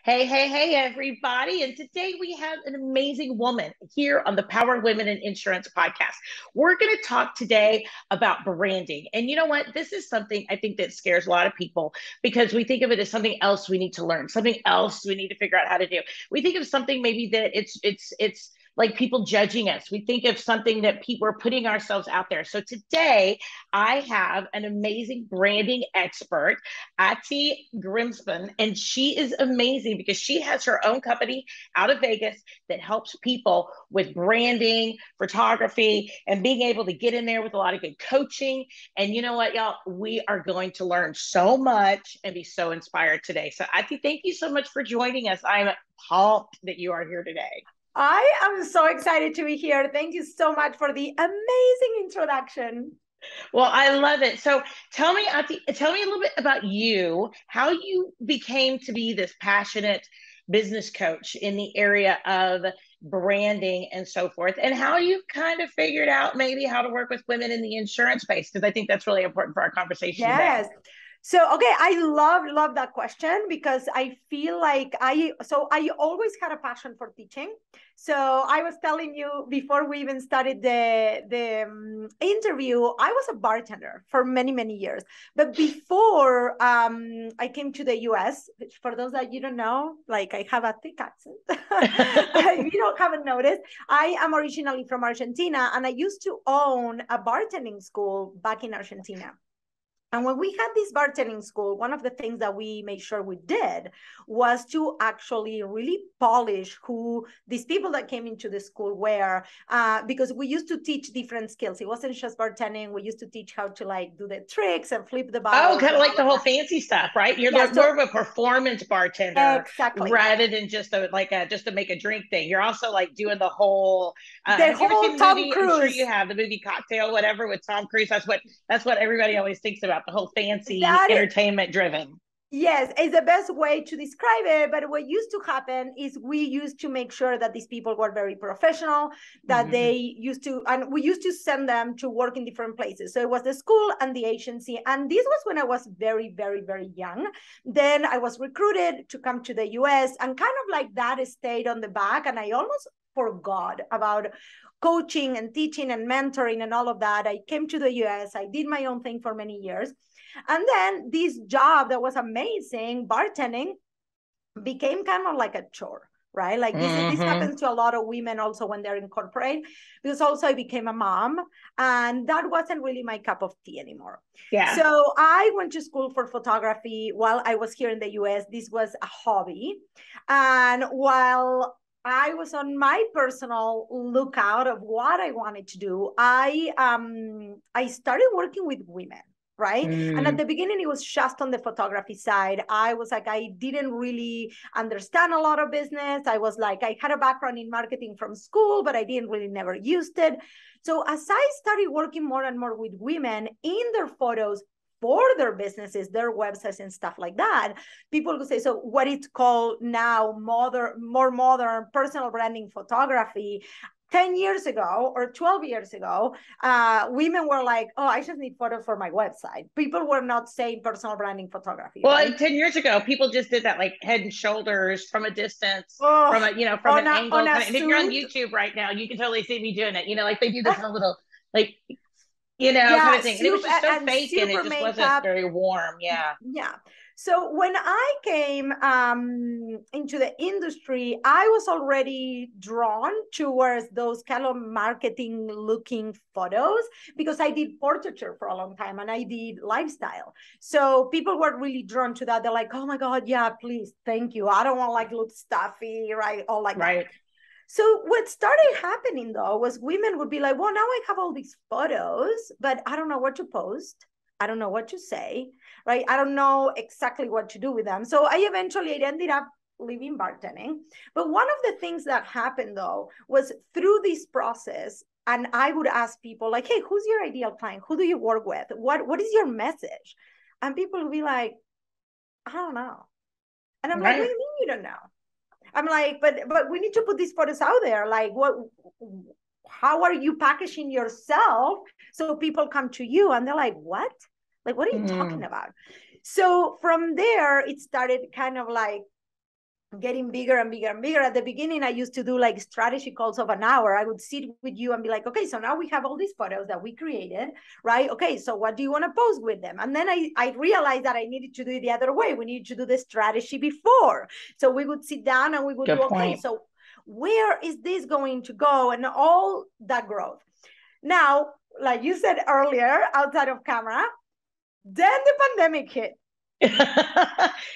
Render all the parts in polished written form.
Hey, hey, hey, everybody. And today we have an amazing woman here on the Power of Women in Insurance podcast. We're going to talk today about branding. And you know what? This is something I think that scares a lot of people because we think of it as something else we need to learn, something else we need to figure out how to do. We think of something maybe that it's like people judging us. We think of something that people are putting ourselves out there. So today I have an amazing branding expert, Ati Grinspun, and she is amazing because she has her own company out of Vegas that helps people with branding, photography, and being able to get in there with a lot of good coaching. And you know what, y'all? We are going to learn so much and be so inspired today. So, Ati, thank you so much for joining us. I'm pumped that you are here today. I am so excited to be here. Thank you so much for the amazing introduction. Well, I love it. So tell me, Ati, tell me a little bit about you, how you became to be this passionate business coach in the area of branding and so forth, and how you kind of figured out maybe how to work with women in the insurance space, because I think that's really important for our conversation today. Yes. So, okay, I love that question because I feel like I always had a passion for teaching. So I was telling you before we even started the interview, I was a bartender for many years. But before I came to the US, which for those that you don't know, like I have a thick accent, if you don't haven't noticed, I am originally from Argentina, and I used to own a bartending school back in Argentina. And when we had this bartending school, one of the things that we made sure we did was to actually really polish who these people that came into the school were, because we used to teach different skills. It wasn't just bartending. We used to teach how to like do the tricks and flip the Oh, bottles kind and of all like the of whole that. fancy stuff, right? You're Yeah, more so of a performance bartender exactly. rather than just a like a just to make a drink thing. You're also like doing the whole. The Have you ever whole seen the Tom movie? I'm sure you Cruise, have the movie Cocktail, whatever, with Tom Cruise. That's what everybody always thinks about, the whole fancy that entertainment driven. yes, it's the best way to describe it. But what used to happen is we used to make sure that these people were very professional, that Mm-hmm. they used to, and we used to send them to work in different places. So it was the school and the agency. And this was when I was very young. Then I was recruited to come to the US, and kind of like that stayed on the back. And I almost forgot about coaching and teaching and mentoring and all of that. I came to the US, I did my own thing for many years. And then this job that was amazing, bartending, became kind of like a chore, right? Like this Mm-hmm. happens to a lot of women also when they're in corporate, because also I became a mom, and that wasn't really my cup of tea anymore. Yeah. So I went to school for photography while I was here in the US. This was a hobby. And while I was on my personal lookout of what I wanted to do, I started working with women, right? And at Mm. the beginning, it was just on the photography side. I was like, I didn't really understand a lot of business. I was like, I had a background in marketing from school, but I didn't really never used it. So as I started working more and more with women in their photos for their businesses, their websites and stuff like that, people would say, so what it's called now, more modern personal branding photography. 10 years ago or 12 years ago, women were like, oh, I just need photos for my website. People were not saying personal branding photography, Well, right? like 10 years ago, people just did that like head and shoulders from a distance, from Oh, from an on angle a kind of. And if you're on suit. YouTube right now, you can totally see me doing it. Like they do this in a little, like, kind Yeah, of thing. And it was just so fake and it super just wasn't makeup. very warm. Yeah. Yeah. So when I came into the industry, I was already drawn towards those kind of marketing looking photos because I did portraiture for a long time and I did lifestyle. So people were really drawn to that. They're like, oh my God, yeah, please, thank you. I don't want like look stuffy, right? All like that. Right. So what started happening though was women would be like, well, now I have all these photos, but I don't know what to post. I don't know what to say, right? I don't know exactly what to do with them. So I eventually ended up leaving bartending. But one of the things that happened though was through this process, and I would ask people like, hey, who's your ideal client? Who do you work with? What is your message? And people would be like, I don't know. And I'm like, what do Right. you mean you don't know? I'm like, but we need to put these photos out there. Like, how are you packaging yourself so people come to you and they're like, what? Like, what are you talking Mm. about? So from there, it started kind of like getting bigger and bigger and bigger. At the beginning, I used to do like strategy calls of an hour. I would sit with you and be like, okay, so now we have all these photos that we created, right? Okay, so what do you want to post with them? And then I realized that I needed to do it the other way. We needed to do the strategy before. So we would sit down and we would Good do, point. okay, so where is this going to go? And all that growth. Now, like you said earlier, outside of camera, then the pandemic hit.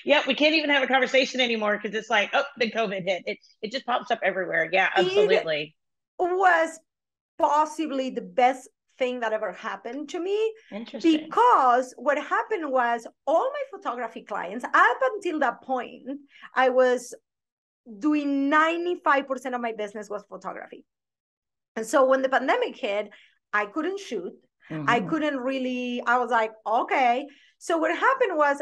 Yeah, we can't even have a conversation anymore because it's like, oh, the COVID hit. It just pops up everywhere. Yeah, absolutely. It was possibly the best thing that ever happened to me. Interesting. Because what happened was all my photography clients, up until that point, I was doing 95% of my business was photography. And so when the pandemic hit, I couldn't shoot. Mm-hmm. I couldn't really, I was like, okay. So what happened was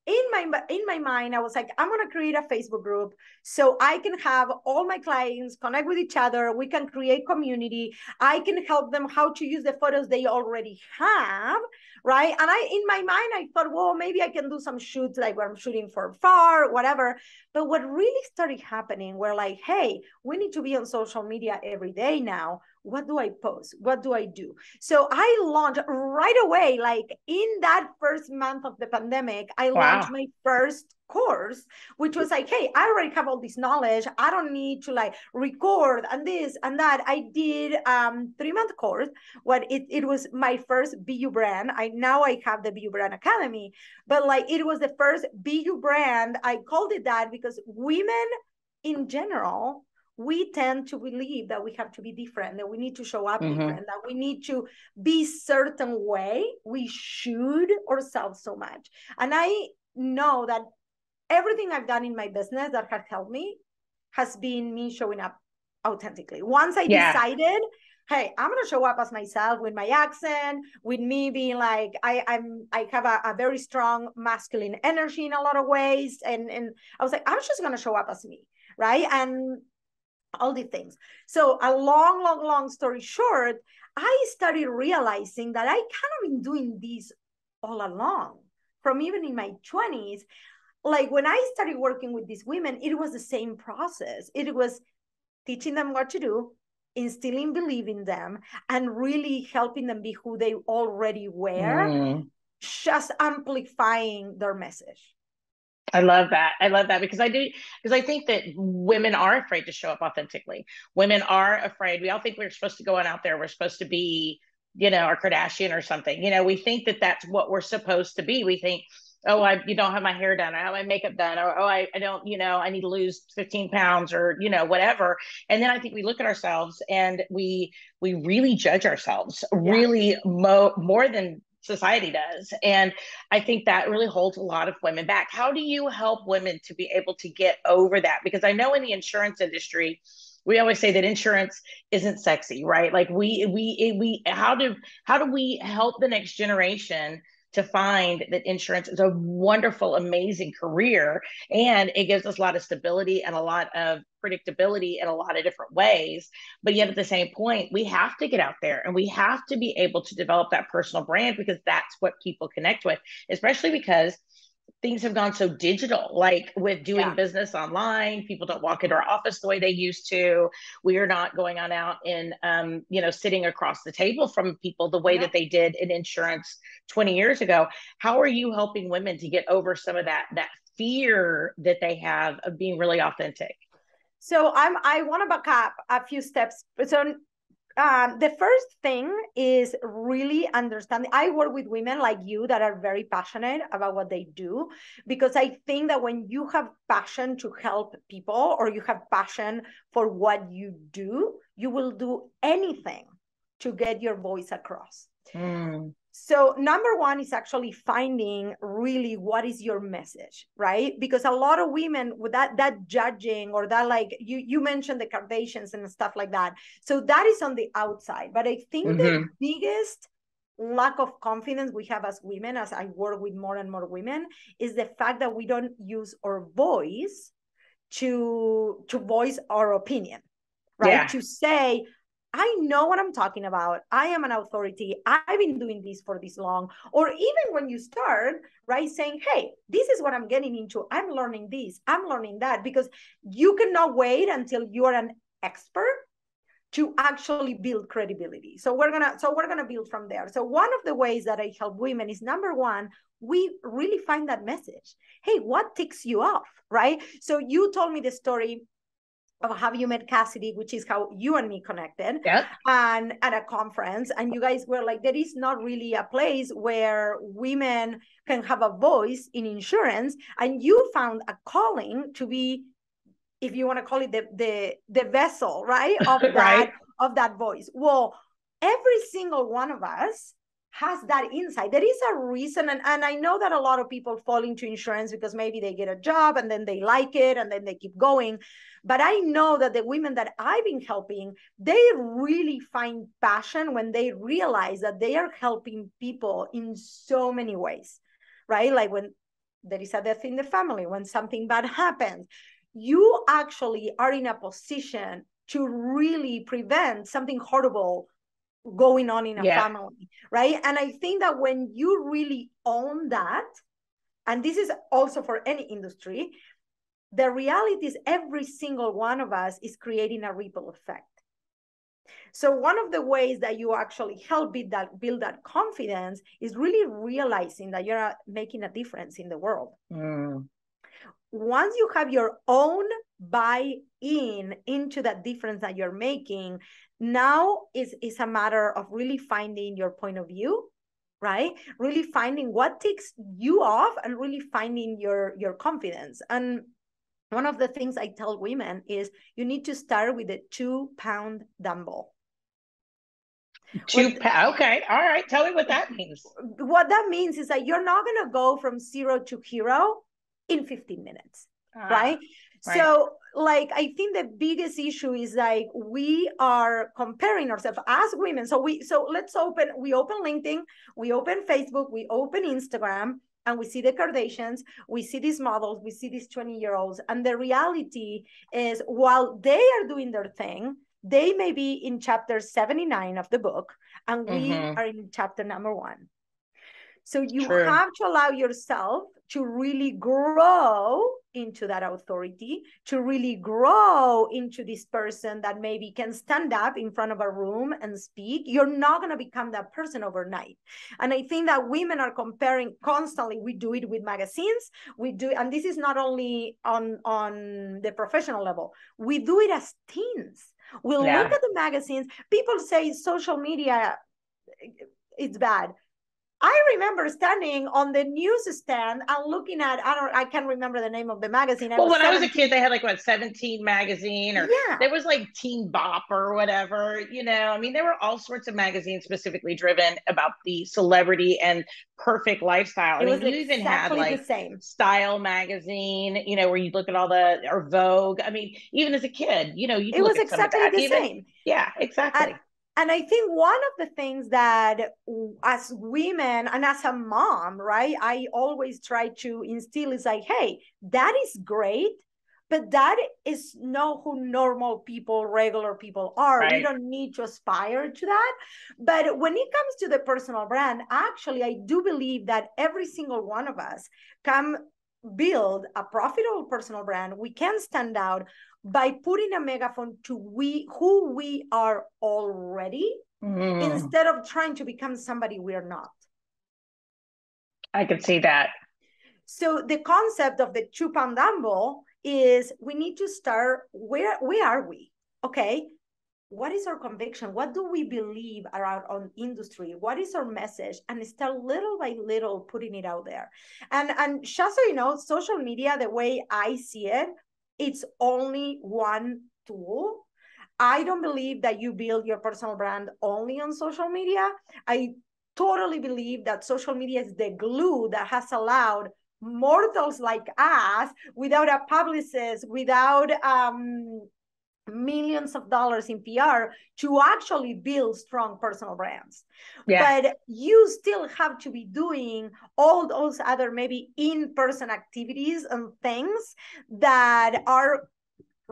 in my mind, I was like, I'm going to create a Facebook group so I can have all my clients connect with each other. We can create community. I can help them how to use the photos they already have, right? And in my mind, I thought, well, maybe I can do some shoots like where I'm shooting for far, whatever. But what really started happening were like, hey, we need to be on social media every day now. What do I post? What do I do? So I launched right away, like in that first month of the pandemic, I launched my first course, which was like, hey, I already have all this knowledge. I don't need to like record and this and that. I did 3-month course. It was my first BU brand. Now I have the BU Brand Academy, but like it was the first BU brand. I called it that because women in general, we tend to believe that we have to be different, that we need to show up different, that we need to be certain way. We should ourselves so much. And I know that everything I've done in my business that has helped me has been me showing up authentically. Once I decided, hey, I'm going to show up as myself with my accent, with me being like, I have a very strong masculine energy in a lot of ways. And I was like, I'm just going to show up as me. Right. And all these things. So a long story short, I started realizing that I kind of been doing this all along from even in my 20s. Like when I started working with these women, it was the same process. It was teaching them what to do, instilling belief in them, and really helping them be who they already were, just amplifying their message. I love that. I love that because I think that women are afraid to show up authentically. Women are afraid. We all think we're supposed to go on out there. We're supposed to be, a Kardashian or something. We think that that's what we're supposed to be. We think, oh, I don't have my hair done. I have my makeup done. Or, oh, I don't, I need to lose 15 pounds or, whatever. And then I think we look at ourselves and we really judge ourselves really more than society does. And I think that really holds a lot of women back. How do you help women to be able to get over that? Because I know in the insurance industry, we always say that insurance isn't sexy, right? Like how do we help the next generation to find that insurance is a wonderful, amazing career, and it gives us a lot of stability and a lot of predictability in a lot of different ways. But yet at the same point, we have to get out there and we have to be able to develop that personal brand because that's what people connect with, especially because things have gone so digital, like with doing business online. People don't walk into our office the way they used to. We are not going on out and, sitting across the table from people the way that they did in insurance 20 years ago. How are you helping women to get over some of that fear that they have of being really authentic? So I want to back up a few steps. So the first thing is really understanding. I work with women like you that are very passionate about what they do, because I think that when you have passion to help people or you have passion for what you do, you will do anything to get your voice across. So number one is actually finding really what is your message, right? Because a lot of women with that judging or that, like you mentioned the Kardashians and stuff like that. So that is on the outside. But I think the biggest lack of confidence we have as women, as I work with more and more women, is the fact that we don't use our voice to voice our opinion, right? To say, I know what I'm talking about. I am an authority. I've been doing this for this long. Or even when you start, right, saying, hey, this is what I'm getting into. I'm learning this. I'm learning that. Because you cannot wait until you're an expert to actually build credibility. So we're gonna build from there. So one of the ways that I help women is, number one, we really find that message. Hey, what ticks you off, right? So you told me the story of how you met Cassidy, which is how you and me connected, Yep. and at a conference. And you guys were like, there is not really a place where women can have a voice in insurance. And you found a calling to be, if you want to call it, the vessel, right, of that Right. of that voice. Well, every single one of us has that insight. There is a reason, and I know that a lot of people fall into insurance because maybe they get a job and then they like it and then they keep going. But I know that the women that I've been helping, they really find passion when they realize that they are helping people in so many ways, right? Like when there is a death in the family, when something bad happens, you actually are in a position to really prevent something horrible going on in a family, right? And I think that when you really own that, and this is also for any industry, the reality is every single one of us is creating a ripple effect. So one of the ways that you actually help build that confidence is really realizing that you're making a difference in the world. Once you have your own buy-in into that difference that you're making, now is a matter of really finding your point of view, right? Really finding what takes you off and really finding your confidence. And one of the things I tell women is you need to start with a 2-pound dumbbell. Okay. All right. Tell me what that means. What that means is that you're not going to go from 0 to hero in 15 minutes, right? So like, I think the biggest issue is like, we are comparing ourselves as women. So we open LinkedIn, we open Facebook, we open Instagram, and we see the Kardashians, we see these models, we see these 20-year-olds. And the reality is, while they are doing their thing, they may be in chapter 79 of the book, and we are in chapter number 1. So you have to allow yourself to really grow into that authority, to really grow into this person that maybe can stand up in front of a room and speak. You're not going to become that person overnight. And I think that women are comparing constantly. We do it with magazines. We do, and this is not only on the professional level. We do it as teens. We'll look at the magazines. People say social media, it's bad. I remember standing on the newsstand and looking at, I can't remember the name of the magazine. Well, when I was a kid, they had like 17 magazine, or there was like Teen Bop or whatever, I mean, there were all sorts of magazines specifically driven about the celebrity and perfect lifestyle. I mean, you even had like Style magazine, where you look at or Vogue. I mean, even as a kid, you it was exactly the same. Yeah, exactly. And I think one of the things that as women and as a mom, right, I always try to instill is like, hey, that is great, but that is not who normal people, regular people are. We don't need to aspire to that. But when it comes to the personal brand, actually, I do believe that every single one of us can build a profitable personal brand. We can stand out by putting a megaphone to who we are already, instead of trying to become somebody we're not. I can see that. So the concept of the 2-pound dumbbell is, we need to start, where are we? Okay, what is our conviction? What do we believe around on industry? What is our message? And start little by little putting it out there. And just so you know, social media, the way I see it, it's only one tool. I don't believe that you build your personal brand only on social media. I totally believe that social media is the glue that has allowed mortals like us, without a publicist, without millions of dollars in PR, to actually build strong personal brands. But you still have to be doing all those other maybe in-person activities and things that are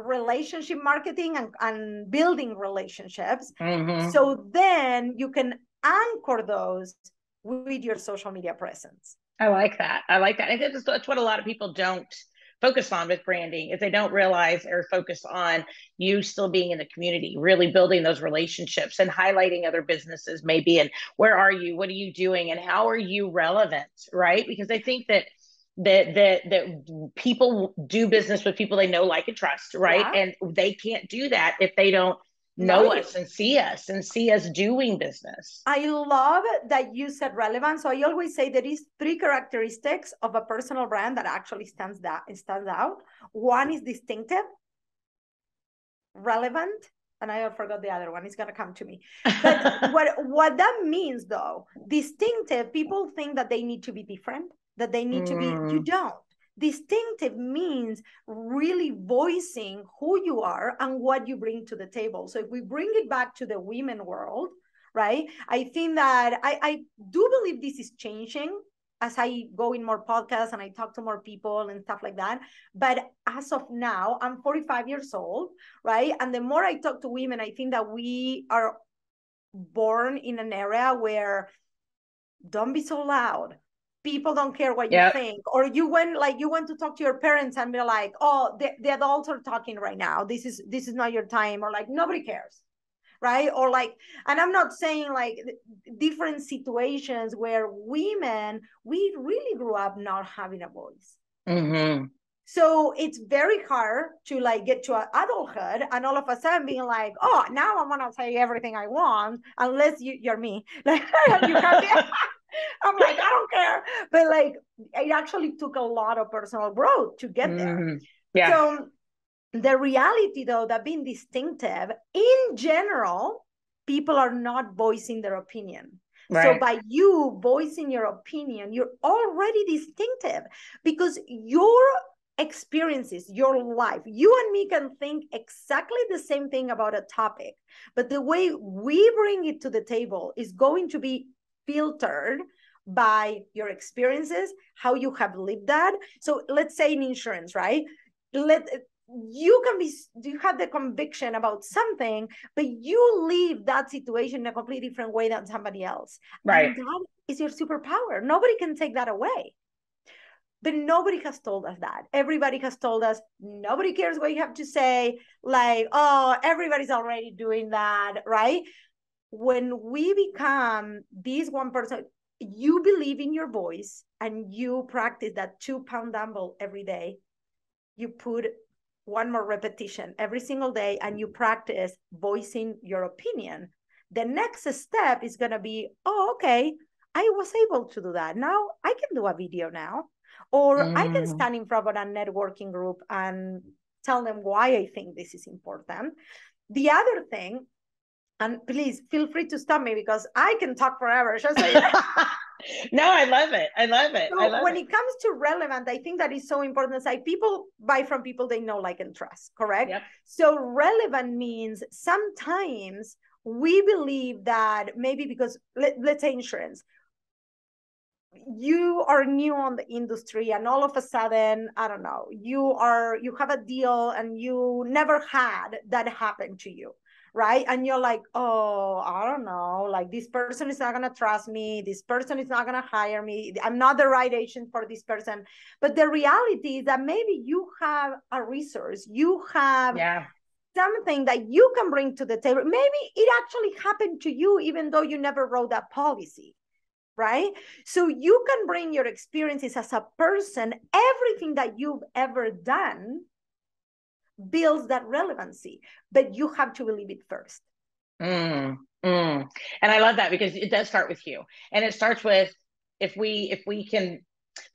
relationship marketing and building relationships. Mm-hmm. So then you can anchor those with your social media presence. I like that. I like that. I think that's what a lot of people don't focus on with branding, is they don't realize or focus on you still being in the community, really building those relationships and highlighting other businesses maybe, and where are you, what are you doing, and how are you relevant, right? Because I think that people do business with people they know, like, and trust, right? Yeah. And they can't do that if they don't know Right. us and see us doing business. I love that you said relevant. So I always say there is three characteristics of a personal brand that actually stands out. One is distinctive, relevant, and I forgot the other one. It's gonna come to me. But what that means, though, distinctive, people think that they need to be different, that they need to be. You don't. Distinctive means really voicing who you are and what you bring to the table. So if we bring it back to the women world, right? I think that I do believe this is changing as I go in more podcasts and I talk to more people and stuff like that. But as of now, I'm 45 years old, right? And the more I talk to women, I think that we are born in an era where don't be so loud. People don't care what you think. Or you went to talk to your parents and be like, oh, the adults are talking right now. This is not your time. Or like, nobody cares. Right? Or like, and I'm not saying like different situations where women, we really grew up not having a voice. Mm-hmm. So it's very hard to like get to adulthood and all of a sudden being like, oh, now I'm gonna say everything I want, unless you're me. Like you can't be, I'm like, I don't care. But like it actually took a lot of personal growth to get there. Yeah. So the reality, though, that being distinctive, in general, people are not voicing their opinion. Right. So by you voicing your opinion, you're already distinctive because your experiences, your life, you and me can think exactly the same thing about a topic, but the way we bring it to the table is going to be filtered by your experiences, how you have lived that. So let's say in insurance, right? You have the conviction about something, but you live that situation in a completely different way than somebody else. Right. And that is your superpower. Nobody can take that away. But nobody has told us that. Everybody has told us, nobody cares what you have to say. Like, oh, everybody's already doing that, right? When we become this one person, you believe in your voice and you practice that 2-pound dumbbell every day. You put one more repetition every single day and you practice voicing your opinion. The next step is going to be, oh, okay, I was able to do that. Now I can do a video now, or I can stand in front of a networking group and tell them why I think this is important. The other thing, and please feel free to stop me because I can talk forever. Just so you know. No, I love it. I love it. So when it comes to relevant, I think that is so important. It's like people buy from people they know, like, and trust, correct? Yep. So relevant means sometimes we believe that maybe because, let's say insurance, you are new on the industry and all of a sudden, I don't know, you have a deal and you never had that happen to you. Right? And you're like, oh, I don't know, like this person is not going to trust me. This person is not going to hire me. I'm not the right agent for this person. But the reality is that maybe you have a resource, you have something that you can bring to the table. Maybe it actually happened to you, even though you never wrote that policy. Right? So you can bring your experiences as a person, everything that you've ever done builds that relevancy, but you have to believe it first. And I love that because it does start with you, and it starts with if we can.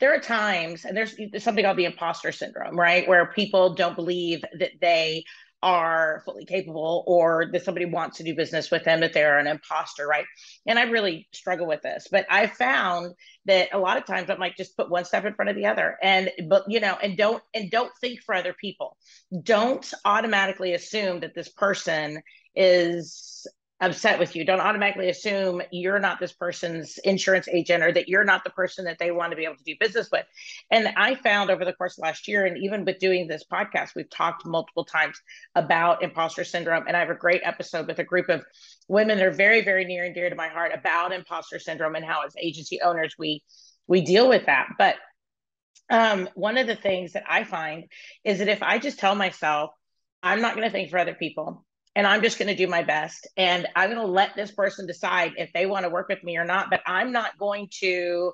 There are times, and there's something called the imposter syndrome, right, where people don't believe that they are fully capable, or that somebody wants to do business with them, that they're an imposter, right? And I really struggle with this, but I found that a lot of times I'm like, just put one step in front of the other, and don't think for other people. Don't automatically assume that this person is upset with you. Don't automatically assume you're not this person's insurance agent or that you're not the person that they want to be able to do business with. And I found over the course of last year, and even with doing this podcast, we've talked multiple times about imposter syndrome. And I have a great episode with a group of women that are very, very near and dear to my heart about imposter syndrome and how as agency owners, we deal with that. But one of the things that I find is that if I just tell myself, I'm not going to think for other people, and I'm just going to do my best, and I'm going to let this person decide if they want to work with me or not, but I'm not going to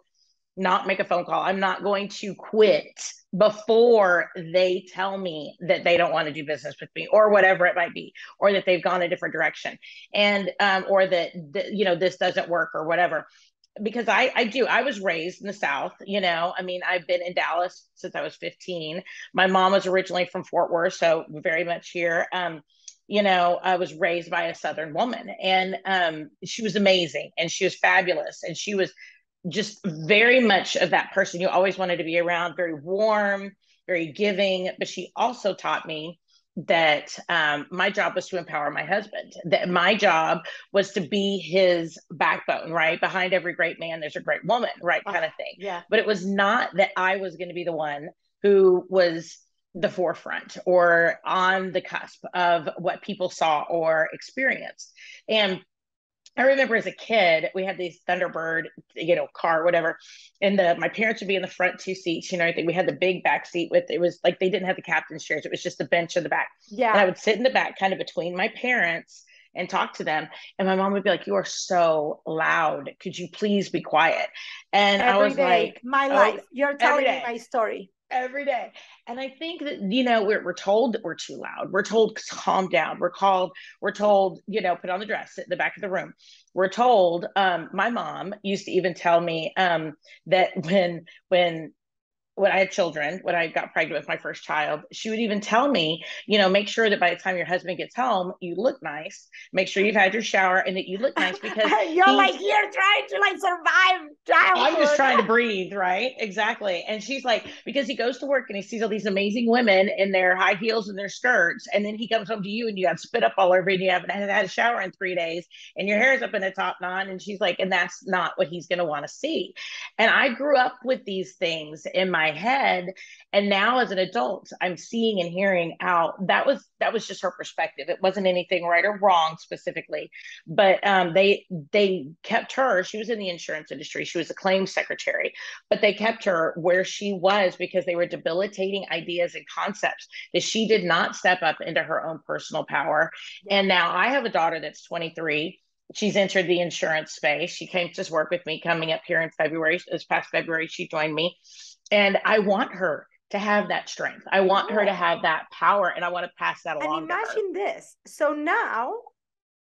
not make a phone call. I'm not going to quit before they tell me that they don't want to do business with me or whatever it might be, or that they've gone a different direction, and or that this doesn't work or whatever. Because I was raised in the South, I mean, I've been in Dallas since I was 15. My mom was originally from Fort Worth, so very much here. I was raised by a Southern woman, and she was amazing, and she was fabulous, and she was just very much of that person you always wanted to be around, very warm, very giving. But she also taught me that my job was to empower my husband, that my job was to be his backbone, right? Behind every great man, there's a great woman, right? Kind of thing. Yeah. But it was not that I was going to be the one who was the forefront or on the cusp of what people saw or experienced. And I remember as a kid, we had these Thunderbird, car, whatever. And my parents would be in the front two seats, I think we had the big back seat it was like, they didn't have the captain's chairs. It was just the bench in the back. Yeah. And I would sit in the back kind of between my parents and talk to them. And my mom would be like, "You are so loud. Could you please be quiet?" And I was like, my life. You're telling me my story. Every day. And I think that, we're told that we're too loud. We're told calm down. We're told, put on the dress, sit in the back of the room. We're told, my mom used to even tell me that when I had children, when I got pregnant with my first child, she would even tell me, make sure that by the time your husband gets home, you look nice. Make sure you've had your shower and that you look nice, because you're trying to survive childhood. I'm just trying to breathe, right? Exactly. And she's like, because he goes to work and he sees all these amazing women in their high heels and their skirts, and then he comes home to you and you have spit up all over you and you haven't had a shower in 3 days and your hair's up in a top knot. And she's like, and that's not what he's going to want to see. And I grew up with these things in my head, and now as an adult, I'm seeing and hearing out that was just her perspective. It wasn't anything right or wrong specifically, but they kept her. She was in the insurance industry. She was a claims secretary, but they kept her where she was because they were debilitating ideas and concepts that she did not step up into her own personal power. Yeah. And now I have a daughter that's 23. She's entered the insurance space. She came to work with me coming up here in February. This past February, she joined me. And I want her to have that strength. I want her to have that power, and I want to pass that along. And imagine this. So now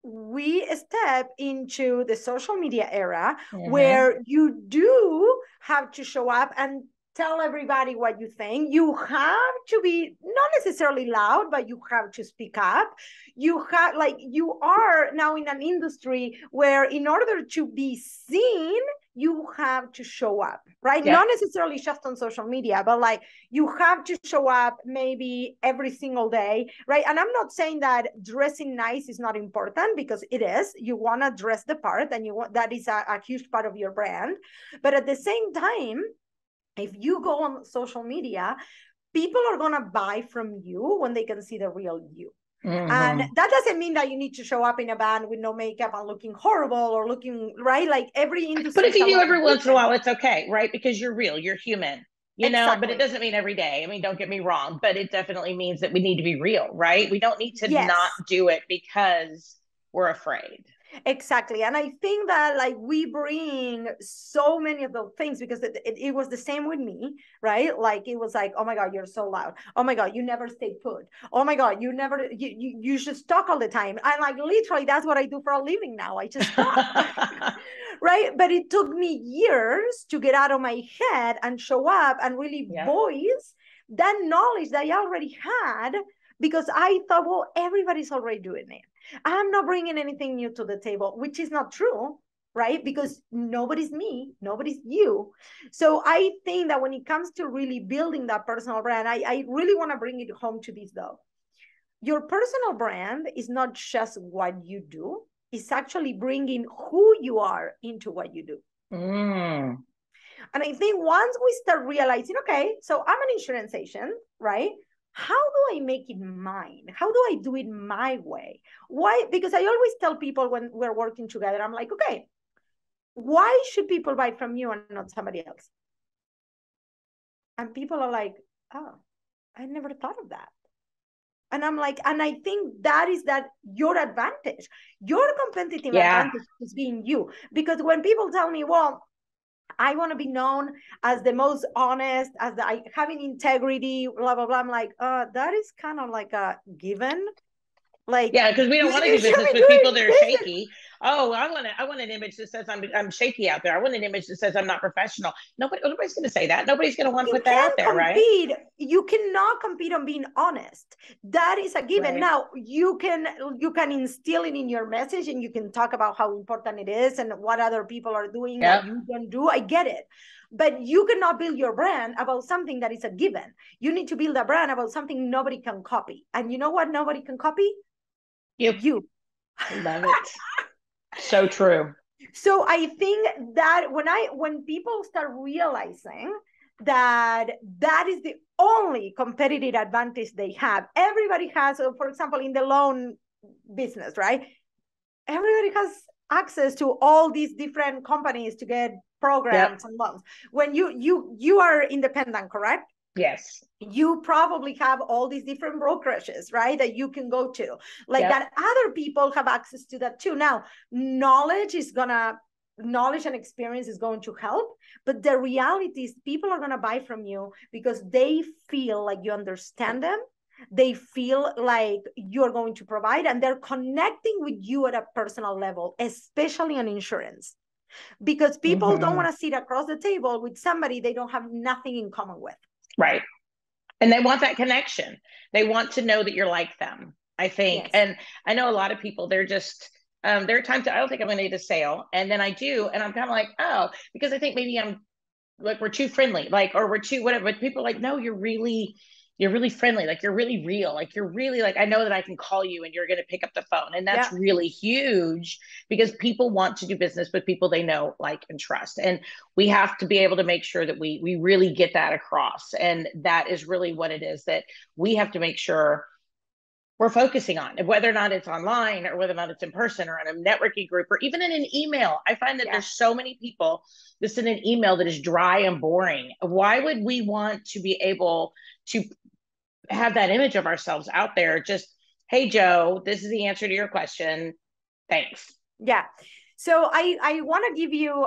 we step into the social media era, where you do have to show up and tell everybody what you think. You have to be not necessarily loud, but you have to speak up. You are now in an industry where in order to be seen, you have to show up, right? Yeah. Not necessarily just on social media, but you have to show up maybe every single day, right? And I'm not saying that dressing nice is not important, because it is. You want to dress the part, and that is a huge part of your brand. But at the same time, if you go on social media, people are going to buy from you when they can see the real you. Mm-hmm. And that doesn't mean that you need to show up in a band with no makeup and looking horrible or looking, right? Like every industry. But if you do every once in a while, it's okay, right? Because you're real, you're human, exactly. But it doesn't mean every day. I mean, don't get me wrong, but it definitely means that we need to be real, right? We don't need to not do it because we're afraid. Exactly. And I think that we bring so many of those things, because it was the same with me, right? It was oh my God, you're so loud. Oh my God, you never stay put. Oh my God, you just talk all the time. And literally that's what I do for a living now. I just talk. Right? But it took me years to get out of my head and show up and really voice that knowledge that I already had, because I thought, well, everybody's already doing it. I'm not bringing anything new to the table, which is not true, right? Because nobody's me, nobody's you. So I think that when it comes to really building that personal brand, I really want to bring it home to this, though. Your personal brand is not just what you do. is actually bringing who you are into what you do. Mm. And I think once we start realizing, okay, so I'm an insurance agent, right? How do I make it mine? How do I do it my way? Why? Because I always tell people when we're working together, I'm like, okay, why should people buy from you and not somebody else? And people are like, oh, I never thought of that. And I'm like, and I think that is that your advantage. Your competitive advantage is being you. Because when people tell me, well, I want to be known as the most honest, as the having integrity, blah, blah, blah. I'm like, that is kind of like a given. Like, yeah, because we don't want to do business with people that are shaky. Oh, I want an image that says I'm shaky out there. I want an image that says I'm not professional. Nobody's going to say that. Nobody's going to want to put that out there, compete. Right? You cannot compete on being honest. That is a given. Right. Now you can instill it in your message, and you can talk about how important it is and what other people are doing that you don't do. I get it. But you cannot build your brand about something that is a given. You need to build a brand about something nobody can copy. And you know what nobody can copy? You. Love it. So true. So I think that when people start realizing that is the only competitive advantage they have, everybody has, for example, in the loan business, right? Everybody has access to all these different companies to get programs and loans. When you are independent, correct? Yes. You probably have all these different brokerages, right, that you can go to, like that other people have access to that too. Now, knowledge and experience is going to help, but the reality is people are going to buy from you because they feel like you understand them. They feel like you're going to provide, and they're connecting with you at a personal level, especially on insurance, because people don't want to sit across the table with somebody they don't have nothing in common with. Right. And they want that connection. They want to know that you're like them, I think. Yes. And I know a lot of people, they're just, there are times that I don't think I'm going to need a sale. And then I do. And I'm kind of like, oh, because I think maybe I'm like, we're too friendly, like, or we're too whatever. But people are like, no, you're really friendly. Like, you're really real. Like, you're really like, I know that I can call you and you're going to pick up the phone. And that's really huge, because people want to do business with people they know, like, and trust. And we have to be able to make sure that we really get that across. And that is really what it is that we have to make sure we're focusing on, whether or not it's online or whether or not it's in person or in a networking group or even in an email. I find that there's so many people that send an email that is dry and boring. Why would we want to be able to have that image of ourselves out there? Just, hey, Joe, this is the answer to your question. Thanks. Yeah. So I want to give you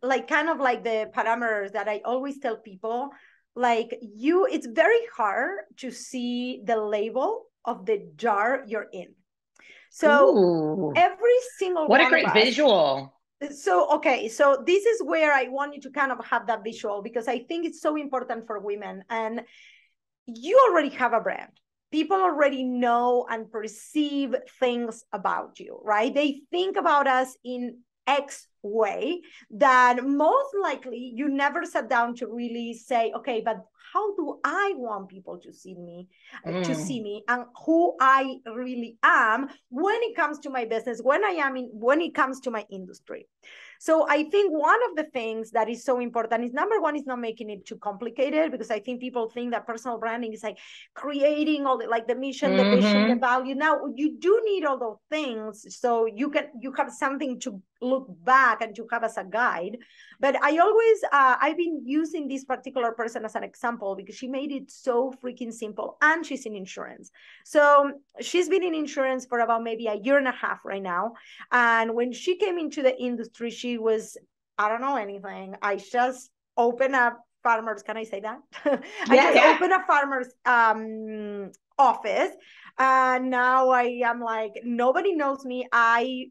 like kind of like the parameters that I always tell people. Like it's very hard to see the label of the jar you're in. So every single what a great visual. So, okay, so this is where I want you to kind of have that visual, because I think it's so important for women. And you already have a brand. People already know and perceive things about you, right? They think about us in X way that most likely you never sat down to really say, okay, but how do I want people to see me, and who I really am when it comes to my business, when it comes to my industry. So I think one of the things that is so important is, number one, is not making it too complicated, because I think people think that personal branding is like creating all the mission, the vision, the value. Now, you do need all those things so you have something to look back and to have as a guide. But I always, I've been using this particular person as an example because she made it so freaking simple, and she's in insurance. So she's been in insurance for about maybe a year and a half right now. And when she came into the industry, she was, I don't know anything. I just opened up farmers. Can I say that? Opened a farmer's office. And now I am like, nobody knows me. I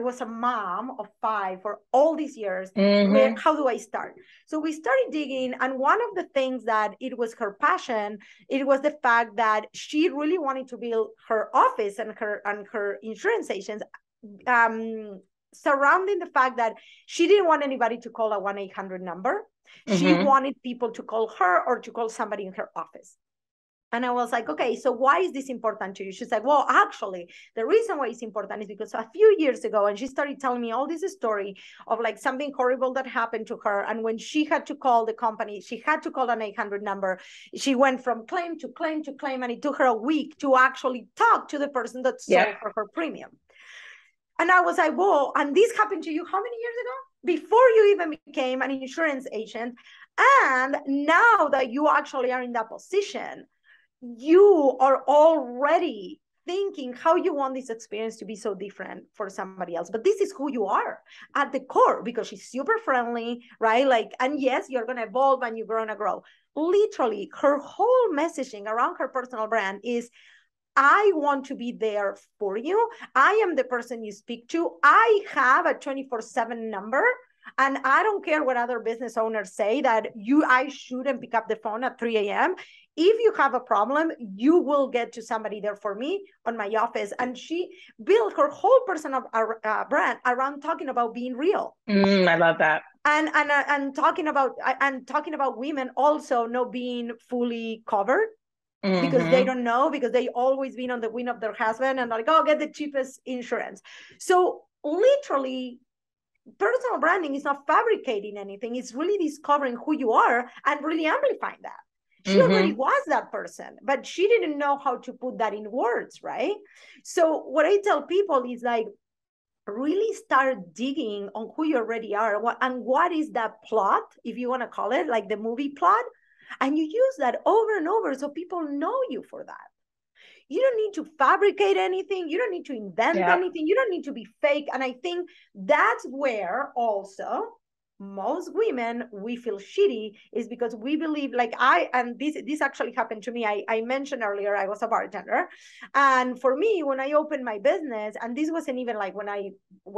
was a mom of 5 for all these years. How do I start? So we started digging. And one of the things that it was her passion, it was the fact that she really wanted to build her office and her insurance agents, surrounding the fact that she didn't want anybody to call a 1-800 number. She wanted people to call her or to call somebody in her office. And I was like, okay, so why is this important to you? She's like, well, actually, the reason why it's important is because a few years ago, and she started telling me all this story of like something horrible that happened to her. And when she had to call the company, she had to call an 800 number. She went from claim to claim to claim, and it took her a week to actually talk to the person that sold her premium. And I was like, whoa, and this happened to you how many years ago? Before you even became an insurance agent. And now that you actually are in that position, you are already thinking how you want this experience to be so different for somebody else. But this is who you are at the core, because she's super friendly, right? Like, and yes, you're going to evolve and you're going to grow. Literally, her whole messaging around her personal brand is, I want to be there for you. I am the person you speak to. I have a 24/7 number. And I don't care what other business owners say that I shouldn't pick up the phone at 3 a.m. If you have a problem, you will get to somebody there for me on my office. And she built her whole personal brand around talking about being real. I love that. And talking about women also not being fully covered. Because they don't know, because they always been on the whim of their husband and like, oh, get the cheapest insurance. So literally, personal branding is not fabricating anything. It's really discovering who you are and really amplifying that. She already was that person, but she didn't know how to put that in words, right? So what I tell people is like, really start digging on who you already are and what is that plot, if you want to call it, like the movie plot. And you use that over and over so people know you for that. You don't need to fabricate anything. You don't need to invent anything. You don't need to be fake. And I think that's where also most women, we feel shitty, is because we believe like this actually happened to me. I mentioned earlier, I was a bartender. And for me, when I opened my business, and this wasn't even like when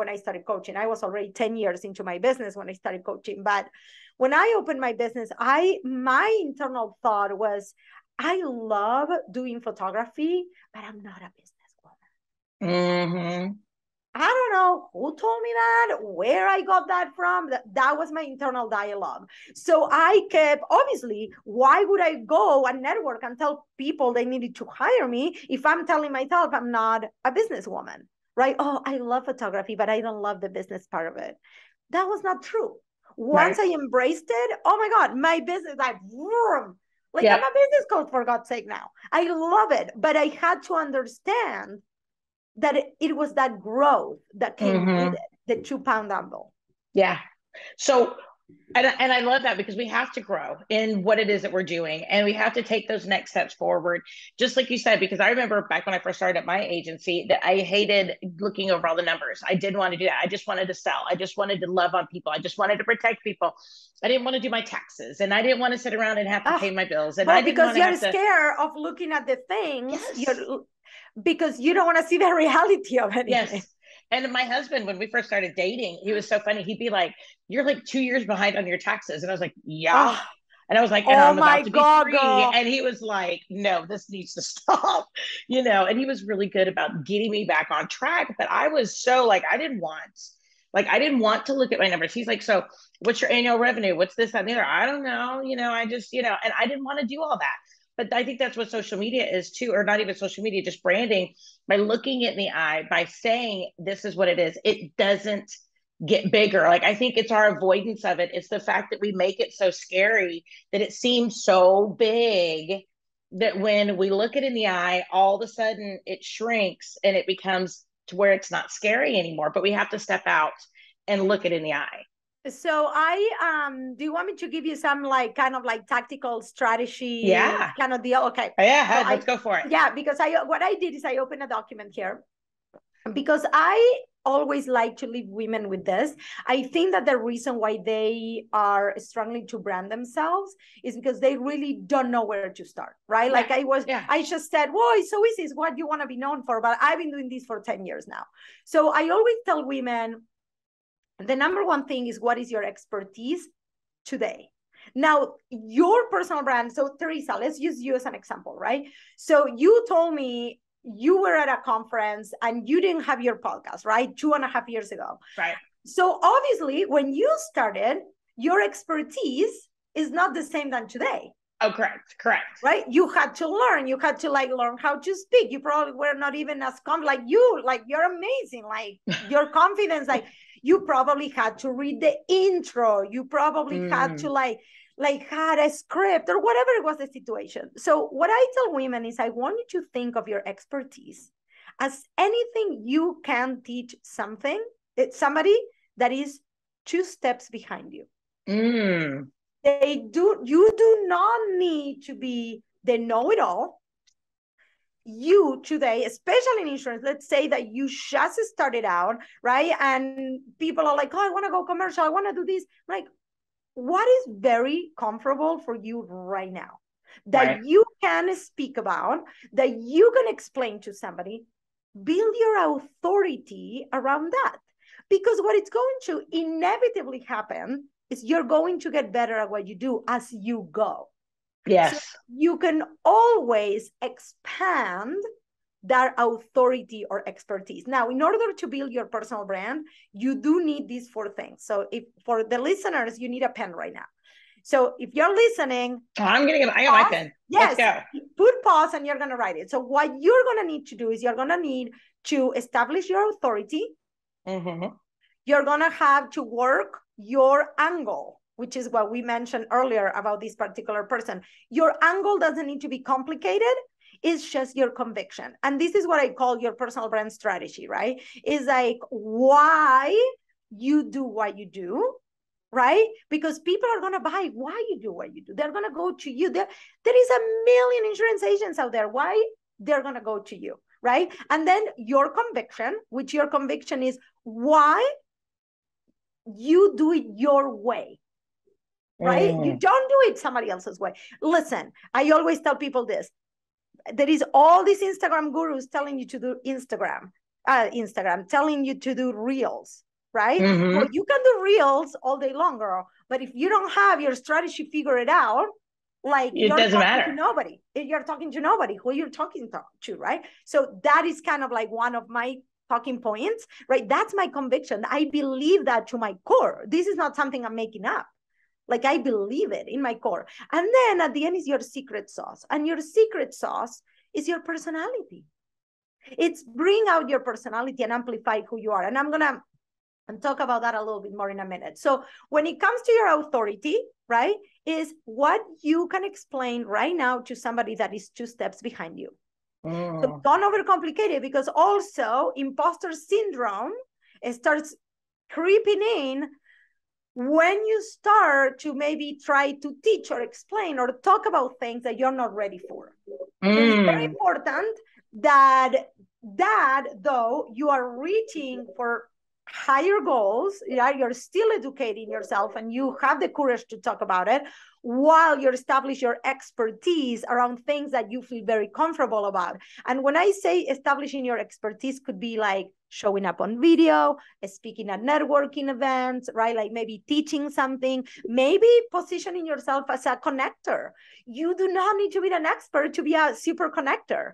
I started coaching, I was already 10 years into my business when I started coaching. But when I opened my business, my internal thought was, I love doing photography, but I'm not a businesswoman. I don't know who told me that, where I got that from. That was my internal dialogue. So I kept, obviously, why would I go and network and tell people they needed to hire me if I'm telling myself I'm not a businesswoman, right? Oh, I love photography, but I don't love the business part of it. That was not true. Once I embraced it, oh my God, my business, like, vroom, like I'm a business coach for God's sake now. I love it. But I had to understand that it was that growth that came with it, the 2-pound dumbbell. Yeah. So, and I love that, because we have to grow in what it is that we're doing, and we have to take those next steps forward. Just like you said, because I remember back when I first started at my agency that I hated looking over all the numbers. I didn't want to do that. I just wanted to sell. I just wanted to love on people. I just wanted to protect people. I didn't want to do my taxes, and I didn't want to sit around and have to pay my bills. And because you're scared of looking at the things, because you don't want to see the reality of it. Yes. And my husband, when we first started dating, he was so funny. He'd be like, you're like 2 years behind on your taxes. And I was like, yeah. And I was like, and I'm about to be free. And he was like, no, this needs to stop, and he was really good about getting me back on track. But I was so like, I didn't want to look at my numbers. He's like, so what's your annual revenue? What's this, that, and the other? I don't know. I just, and I didn't want to do all that. But I think that's what social media is too, or not even social media, just branding. By looking it in the eye, by saying this is what it is, it doesn't get bigger. Like, I think it's our avoidance of it. It's the fact that we make it so scary that it seems so big that when we look it in the eye, all of a sudden it shrinks and it becomes to where it's not scary anymore. But we have to step out and look it in the eye. So do you want me to give you some kind of tactical strategy kind of deal? Okay. Yeah, so let's go for it. Yeah, because what I did is I opened a document here, because I always like to leave women with this. I think that the reason why they are struggling to brand themselves is because they really don't know where to start, right? I just said, well, it's so easy. It's what you want to be known for, but I've been doing this for 10 years now. So I always tell women, the number one thing is, what is your expertise today? Now, your personal brand. So Teresa, let's use you as an example, right? So you told me you were at a conference and you didn't have your podcast, right? 2.5 years ago. Right. So obviously when you started, your expertise is not the same than today. Oh, correct. Right? You had to learn. You had to like learn how to speak. You probably were not even as like you, like you're amazing. Like your confidence, like you probably had to read the intro. You probably had to like had a script or whatever it was the situation. So what I tell women is I want you to think of your expertise as anything you can teach something. It's somebody that is 2 steps behind you. You do not need to be the know-it-all. You today, especially in insurance, let's say that you just started out, right? And people are like, oh, I want to go commercial. I want to do this. Like, what is very comfortable for you right now that you can speak about, that you can explain to somebody? Build your authority around that. Because what it's going to inevitably happen is you're going to get better at what you do as you go. Yes. So you can always expand that authority or expertise. Now, in order to build your personal brand, you do need these 4 things. So if for the listeners, you need a pen right now. So if you're listening, I got my pen. Yes, let's go. Put pause and you're going to write it. So what you're going to need to do is you're going to need to establish your authority. You're going to have to work your angle, which is what we mentioned earlier about this particular person. Your angle doesn't need to be complicated. It's just your conviction. And this is what I call your personal brand strategy, right? Is like why you do what you do, right? Because people are going to buy why you do what you do. They're going to go to you. There is a million insurance agents out there. Why? They're going to go to you, right? And then your conviction, which your conviction is why you do it your way, right? You don't do it somebody else's way. Listen, I always tell people this. There is all these Instagram gurus telling you to do Instagram, telling you to do reels, right? Well, you can do reels all day long, girl. But if you don't have your strategy figured out, like it doesn't matter to nobody. You're talking to nobody. Who you're talking to, right? So that is kind of like one of my talking points, right? That's my conviction. I believe that to my core. This is not something I'm making up. Like I believe it in my core. And then at the end is your secret sauce. And your secret sauce is your personality. It's bring out your personality and amplify who you are. And I'm going to talk about that a little bit more in a minute. So when it comes to your authority, right, is what you can explain right now to somebody that is 2 steps behind you. So don't overcomplicate it, because also imposter syndrome starts creeping in when you start to maybe try to teach or explain or talk about things that you're not ready for. So it's very important that though you are reaching for higher goals, you're still educating yourself and you have the courage to talk about it while you establish your expertise around things that you feel very comfortable about. And when I say establishing your expertise, could be like showing up on video, speaking at networking events, right? Like maybe teaching something, maybe positioning yourself as a connector. You do not need to be an expert to be a super connector.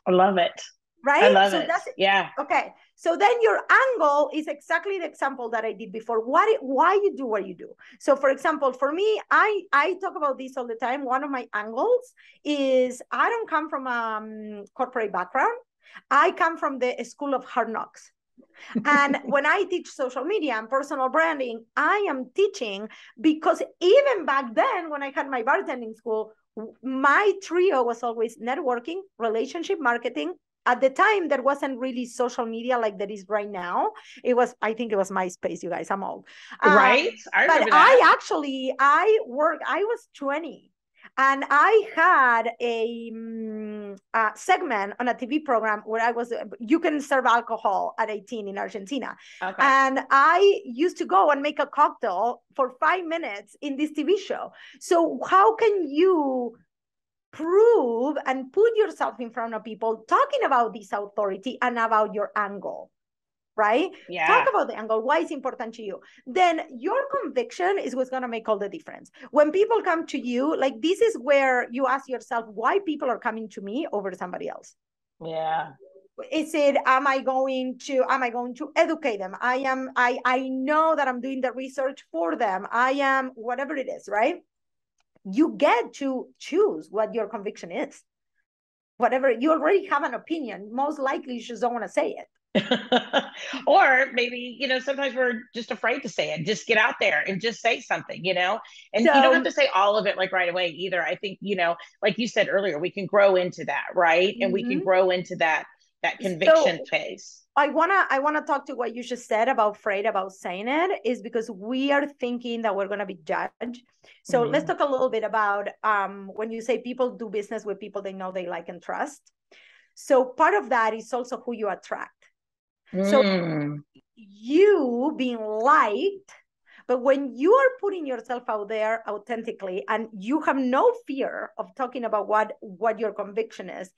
I love it. Right? I love it. Yeah. Okay. So then your angle is exactly the example that I did before. Why you do what you do. So for example, for me, I talk about this all the time. One of my angles is I don't come from a corporate background. I come from the school of hard knocks. And when I teach social media and personal branding, I am teaching because even back then, when I had my bartending school, my trio was always networking, relationship marketing. At the time, there wasn't really social media like there is right now. I think it was MySpace, you guys, I'm old. Right? I remember that. I was 20. And I had a segment on a TV program where you can serve alcohol at 18 in Argentina. Okay. And I used to go and make a cocktail for 5 minutes in this TV show. So how can you prove and put yourself in front of people talking about this authority and about your angle? Right? Yeah. Talk about the angle, why it's important to you. Then your conviction is what's going to make all the difference. When people come to you, like this is where you ask yourself why people are coming to me over somebody else. Yeah. Is it, am I going to educate them? I know that I'm doing the research for them. I am, whatever it is, right? You get to choose what your conviction is. Whatever, you already have an opinion. Most likely you just don't want to say it. Or maybe, sometimes we're just afraid to say it. Just get out there and just say something, and you don't have So, to say all of it like right away either. I think, like you said earlier, we can grow into that, right? And we can grow into that conviction so phase. I wanna talk to what you just said about afraid about saying it, is because we are thinking that we're gonna be judged. So let's talk a little bit about when you say people do business with people they know, they like, and trust. So part of that is also who you attract. So you being liked, but when you are putting yourself out there authentically and you have no fear of talking about what your conviction is,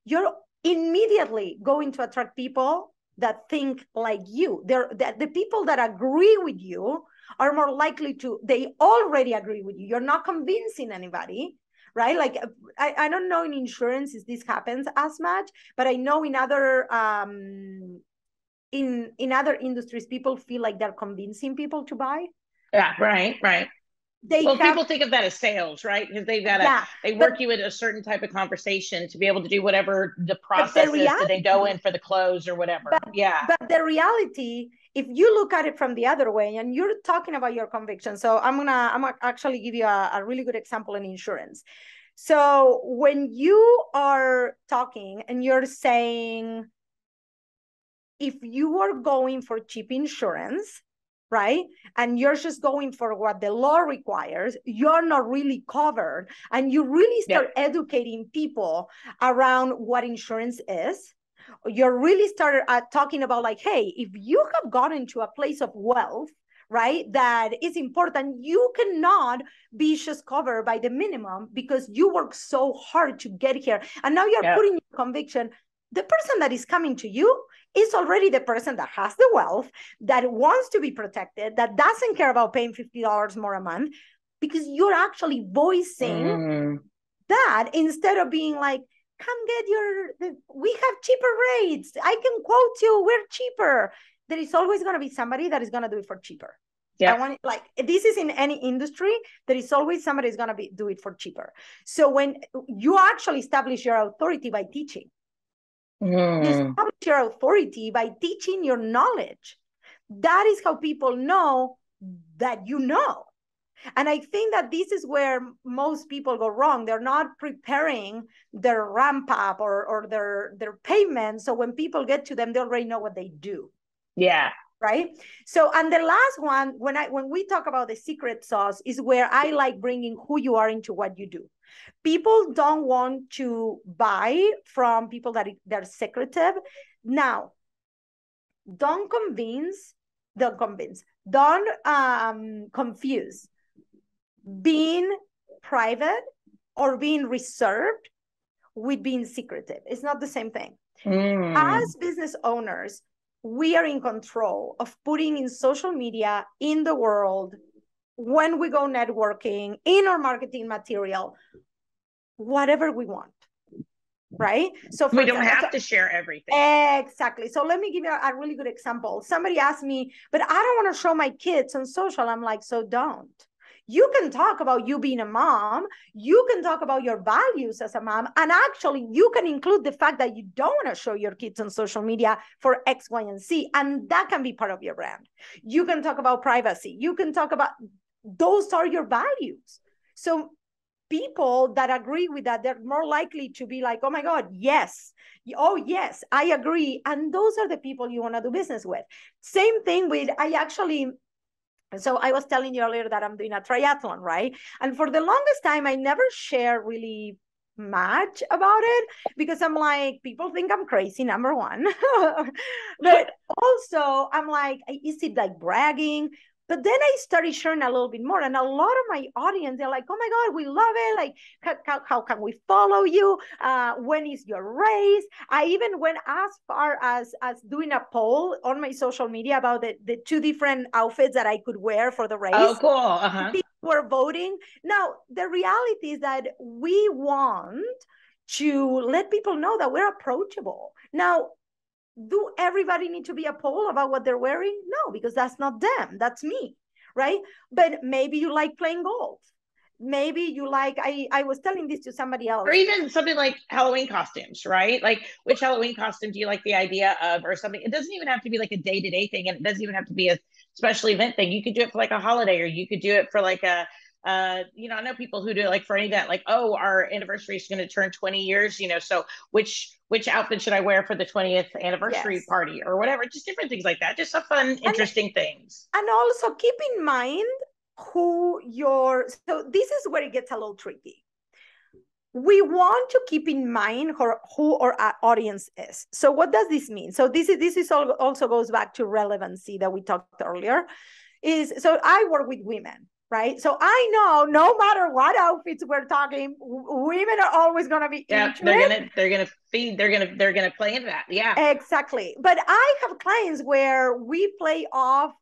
you're immediately going to attract people that think like you. The people that agree with you are more likely to, they already agree with you. You're not convincing anybody, right? Like, I don't know in insurance if this happens as much, but I know in other in other industries, people feel like they're convincing people to buy. Yeah, right. People think of that as sales, right? Because they work you into a certain type of conversation to be able to do whatever the process is to then go in for the close or whatever. But the reality, if you look at it from the other way, and you're talking about your conviction. So I'm gonna actually give you a really good example in insurance. So when you are talking and you're saying, if you are going for cheap insurance, right, and you're just going for what the law requires, you're not really covered, and you really start educating people around what insurance is. You're really started talking about like, hey, if you have gotten to a place of wealth, right, that is important, you cannot be just covered by the minimum because you work so hard to get here, and now you're putting your conviction. The person that is coming to you is already the person that has the wealth, that wants to be protected, that doesn't care about paying $50 more a month, because you're actually voicing that, instead of being like, come get we have cheaper rates, I can quote you, we're cheaper. There is always going to be somebody that is going to do it for cheaper. I want it, like, this is in any industry, there is always somebody who's going to do it for cheaper. So when you actually establish your authority by teaching, you establish your authority by teaching your knowledge. That is how people know that you know. And I think that this is where most people go wrong. They're not preparing their ramp up or their payment. So when people get to them, they already know what they do. Yeah. Right. So, and the last one, when we talk about the secret sauce, is where I like bringing who you are into what you do. People don't want to buy from people that they're secretive. Now, don't confuse being private or being reserved with being secretive. It's not the same thing. As business owners, we are in control of putting in social media, in the world, when we go networking, in our marketing material, whatever we want, right? So we don't have to share everything. Exactly. So let me give you a really good example. Somebody asked me, but I don't want to show my kids on social. I'm like, so don't. You can talk about you being a mom. You can talk about your values as a mom. And actually, you can include the fact that you don't want to show your kids on social media for X, Y, and Z. And that can be part of your brand. You can talk about privacy. You can talk about, those are your values. So people that agree with that, they're more likely to be like, oh my God, yes. Oh, yes, I agree. And those are the people you want to do business with. Same thing with, so I was telling you earlier that I'm doing a triathlon, right? And for the longest time, I never share really much about it because I'm like, people think I'm crazy, number one. But also, I'm like, is it like bragging? But then I started sharing a little bit more. And a lot of my audience, they're like, oh my God, we love it. Like, how can we follow you? When is your race? I even went as far as doing a poll on my social media about the two different outfits that I could wear for the race. Oh, cool. People were voting. Now, the reality is that we want to let people know that we're approachable. Now, do everybody need to be a poll about what they're wearing? No, because that's not them. That's me, right? But maybe you like playing golf. maybe you like, I was telling this to somebody else. Or even something like Halloween costumes, right? Like, which Halloween costume do you like the idea of, or something? It doesn't even have to be like a day-to-day thing, and it doesn't even have to be a special event thing. You could do it for like a holiday, or you could do it for like a I know people who do it like for an event, like, oh, our anniversary is going to turn 20 years, so which outfit should I wear for the 20th anniversary Yes. party or whatever? Just different things like that. Just some fun, And interesting things. and also keep in mind so this is where it gets a little tricky. We want to keep in mind who our audience is. So what does this mean? So this is also goes back to relevancy that we talked earlier. So I work with women, right? So I know no matter what outfits we're talking, women are always going to be Yeah, into it. they're gonna feed, they're gonna play into that. Yeah. Exactly. But I have clients where we play off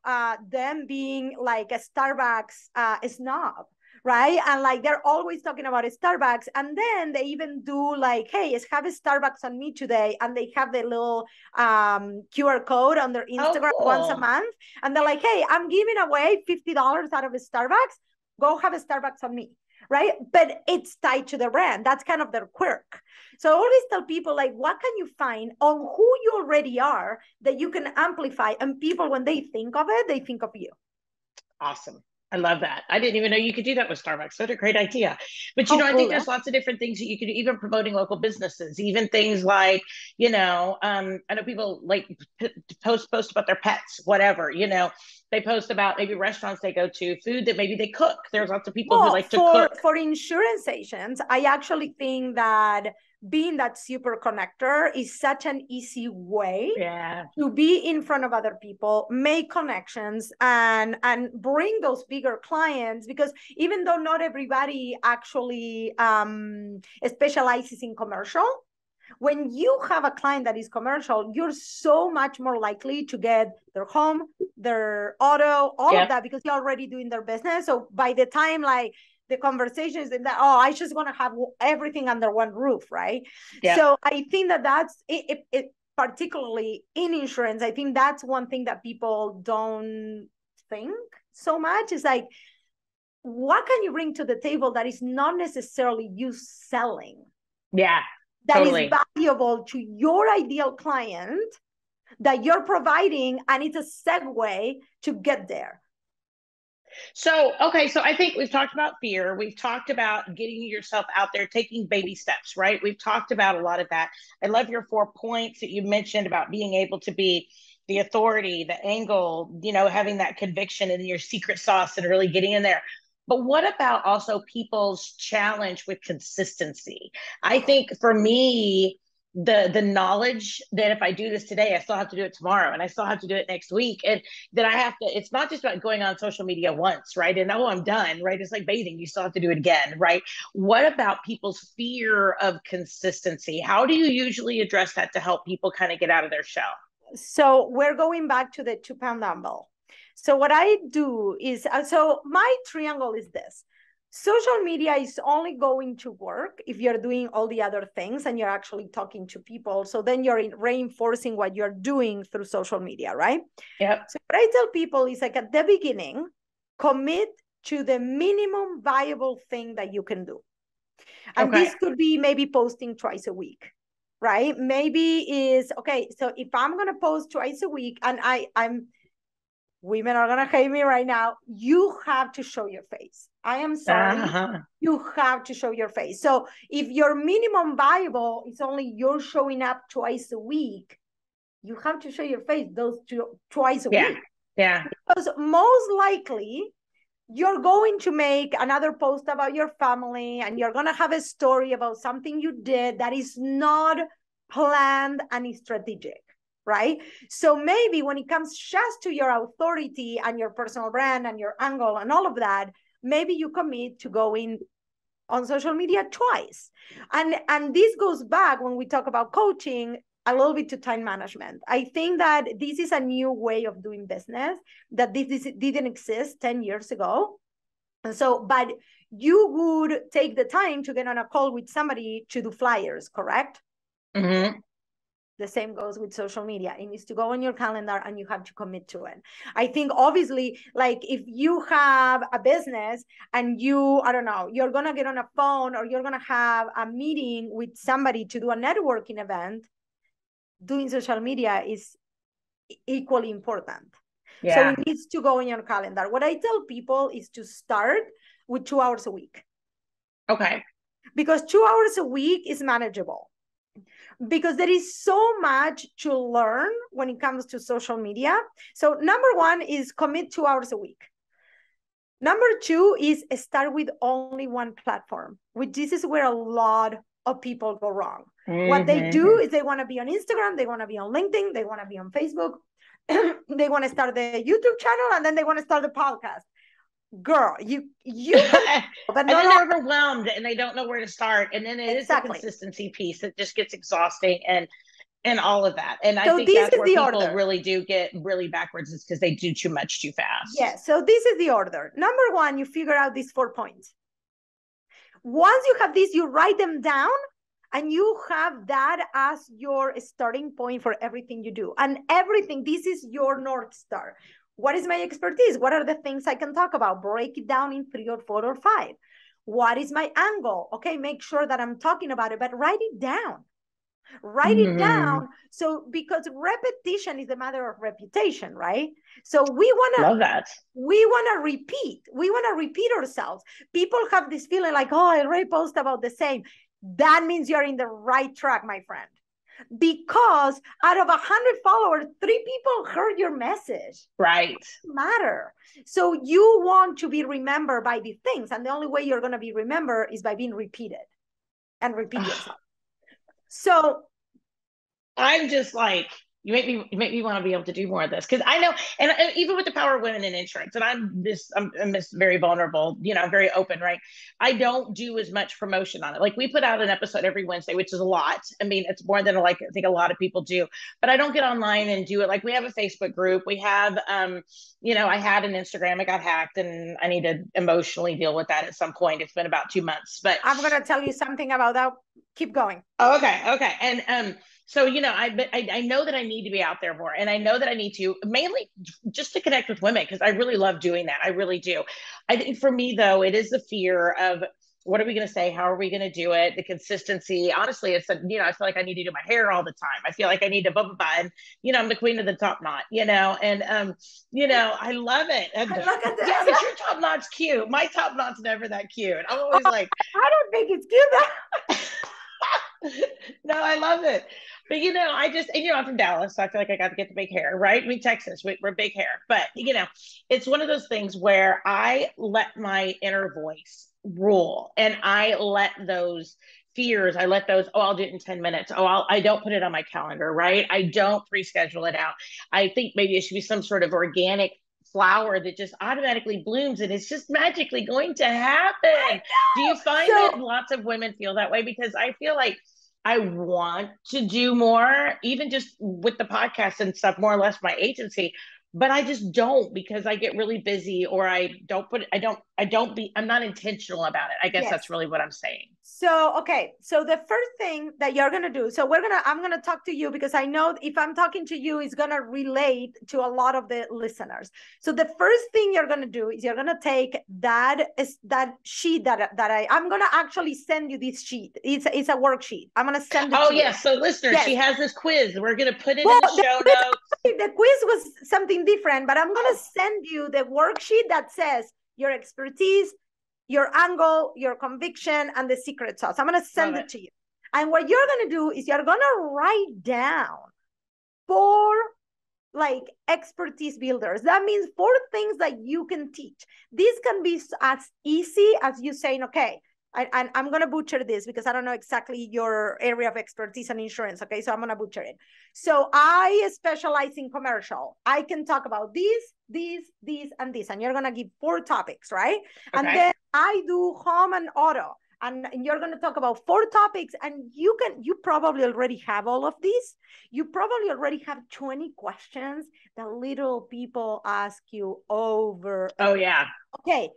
them being like a Starbucks snob, right? And like they're always talking about a Starbucks. And then they even do like, hey, have a Starbucks on me today. And they have the little QR code on their Instagram once a month. And they're like, hey, I'm giving away $50 out of a Starbucks. Go have a Starbucks on me. Right. But it's tied to the brand. That's kind of their quirk. So I always tell people, like, what can you find on who you already are that you can amplify? And people, when they think of it, they think of you. Awesome. I love that. I didn't even know you could do that with Starbucks. What a great idea. But How I cool, think huh? there's lots of different things that you could do, even promoting local businesses, even things like, I know people like post about their pets, whatever, they post about maybe restaurants they go to, food that maybe they cook. There's lots of people who Well, like to cook. for insurance agents, I actually think that being that super connector is such an easy way to be in front of other people, make connections, and bring those bigger clients. Because even though not everybody actually specializes in commercial, when you have a client that is commercial, you're so much more likely to get their home, their auto, all of that, because you're already doing their business. So by the time like the conversation is in that, oh, I just want to have everything under one roof, right? So I think that's it, particularly in insurance. I think that's one thing that people don't think so much is like, what can you bring to the table that is not necessarily you selling? Yeah. That totally. is valuable to your ideal client that you're providing, and it's a segue to get there. So, okay, so I think we've talked about fear. We've talked about getting yourself out there, taking baby steps, right? We've talked about a lot of that. I love your 4 points that you mentioned about being able to be the authority, the angle, having that conviction and your secret sauce and really getting in there. But what about also people's challenge with consistency? I think for me, the knowledge that if I do this today, I still have to do it tomorrow, and I still have to do it next week, and then I have to. It's not just about going on social media once, right? And oh, I'm done, right? It's like bathing; you still have to do it again, right? What about people's fear of consistency? How do you usually address that to help people kind of get out of their shell? So we're going back to the 2-pound dumbbell. So what I do is, so my triangle is this. Social media is only going to work if you're doing all the other things and you're actually talking to people. So then you're reinforcing what you're doing through social media, right? Yep. So what I tell people is like at the beginning, commit to the minimum viable thing that you can do. And this could be maybe posting twice a week, right? Maybe is, okay, so if I'm going to post twice a week and I'm women are going to hate me right now, you have to show your face. I am sorry. You have to show your face. So if your minimum viable is only you're showing up twice a week, you have to show your face those twice a week. Yeah. Because most likely you're going to make another post about your family and you're going to have a story about something you did that is not planned and strategic. Right? So maybe when it comes just to your authority and your personal brand and your angle and all of that, maybe you commit to going on social media twice. And this goes back when we talk about coaching a little bit to time management. I think that this is a new way of doing business that this didn't exist 10 years ago. And so, but you would take the time to get on a call with somebody to do flyers, correct? Mm-hmm. The same goes with social media. It needs to go on your calendar and you have to commit to it. I think obviously, like if you have a business and you, I don't know, you're going to get on a phone or you're going to have a meeting with somebody to do a networking event, doing social media is equally important. Yeah. So it needs to go in your calendar. What I tell people is to start with 2 hours a week. Okay. Because 2 hours a week is manageable. Because there is so much to learn when it comes to social media. So number one is commit 2 hours a week. Number two is start with only one platform, which this is where a lot of people go wrong. Mm-hmm. What they do is they want to be on Instagram, they want to be on LinkedIn, they want to be on Facebook, they want to start the YouTube channel, and then they want to start the podcast. Girl, you but and then they're overwhelmed and they don't know where to start. And then it is the consistency piece that just gets exhausting and all of that. And I think that's where people really do get really backwards, is because they do too much too fast. Yeah. So this is the order. Number one, you figure out these 4 points. Once you have these, you write them down and you have that as your starting point for everything you do. And everything, this is your North Star. What is my expertise? What are the things I can talk about? Break it down in 3 or 4 or 5. What is my angle? Okay, make sure that I'm talking about it, but write it down. Write it down. So, because repetition is a matter of reputation, right? So we want to repeat. We want to repeat ourselves. People have this feeling like, oh, I already post about the same. That means you're in the right track, my friend. Because out of 100 followers, 3 people heard your message. Right. It doesn't matter. So you want to be remembered by these things. And the only way you're going to be remembered is by being repeated and repeat yourself. So I'm just like, you make me want to be able to do more of this, because I know, and even with the power of women in insurance, and I'm this very vulnerable, I'm very open, right? I don't do as much promotion on it. Like, we put out an episode every Wednesday, which is a lot. I mean, it's more than I think a lot of people do, but I don't get online and do it. Like, we have a Facebook group, we have, I had an Instagram, it got hacked, and I need to emotionally deal with that at some point. It's been about 2 months, but I'm going to tell you something about that. Keep going. Oh, okay. And, so, I know that I need to be out there more, and I know that I need to, mainly just to connect with women, because I really love doing that. I really do. I think for me, though, it is the fear of, what are we going to say? How are we going to do it? The consistency. Honestly, it's I feel like I need to do my hair all the time. I feel like I need to blah. And I'm the queen of the top knot, and I love it. And, yeah, but your top knot's cute. My top knot's never that cute. I'm always like, I don't think it's cute. No, I love it. But, I just, I'm from Dallas, so I feel like I got to get the big hair, right? I mean, Texas, we're big hair. But, it's one of those things where I let my inner voice rule, and I let those fears, I'll do it in 10 minutes. I don't put it on my calendar, right? I don't pre-schedule it out. I think maybe it should be some sort of organic flower that just automatically blooms, and it's just magically going to happen. Do you find that lots of women feel that way? Because I feel like I want to do more, even just with the podcast and stuff, more or less my agency, but I just don't, because I get really busy, or I'm not intentional about it. I guess that's really what I'm saying. So, okay. So the first thing that you're going to do, I'm going to talk to you, because I know if I'm talking to you, it's going to relate to a lot of the listeners. So the first thing you're going to do is you're going to take that sheet that I'm going to actually send you this sheet. It's a worksheet. I'm going to send it to you. So listeners, she has this quiz. We're going to put it in the show notes. The quiz was something different, but I'm going to send you the worksheet that says your expertise, your angle, your conviction, and the secret sauce. I'm going to send it to you. And what you're going to do is you're going to write down 4 expertise builders. That means 4 things that you can teach. This can be as easy as you saying, okay, I'm going to butcher this because I don't know exactly your area of expertise and insurance. Okay, so I'm going to butcher it. So I specialize in commercial. I can talk about this, and this. And you're going to give 4 topics, right? Okay. And then I do home and auto. And you're going to talk about 4 topics. And you probably already have all of these. You probably already have 20 questions that little people ask you over. Oh, yeah. Okay.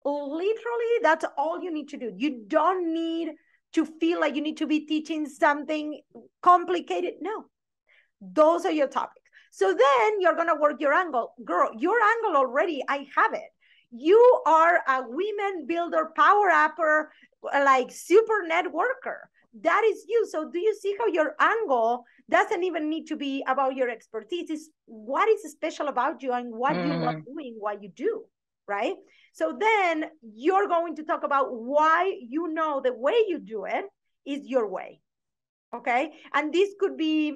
Literally, that's all you need to do. You don't need to feel like you need to be teaching something complicated. No, Those are your topics. So then you're going to work your angle. Girl, your angle already, I have it. You are a women builder, power upper, like super networker. That is you. So do you see how your angle doesn't even need to be about your expertise? It's what is special about you and what you love doing, what you do, right? So then you're going to talk about why you know the way you do it is your way, okay? And this could be,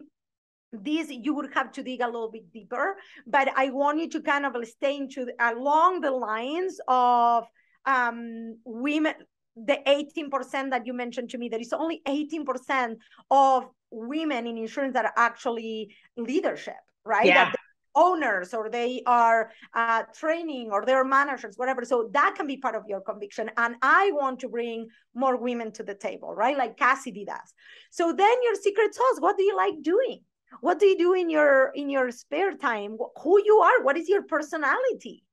this you would have to dig a little bit deeper, but I want you to kind of stay into along the lines of women, the 18% that you mentioned to me. There is only 18% of women in insurance that are actually leadership, right? Yeah. That owners, or they are training, or they're managers, whatever. So that can be part of your conviction. And I want to bring more women to the table, right? Like Cassidy does. So then your secret sauce, what do you like doing? What do you do in your spare time? Who you are? What is your personality?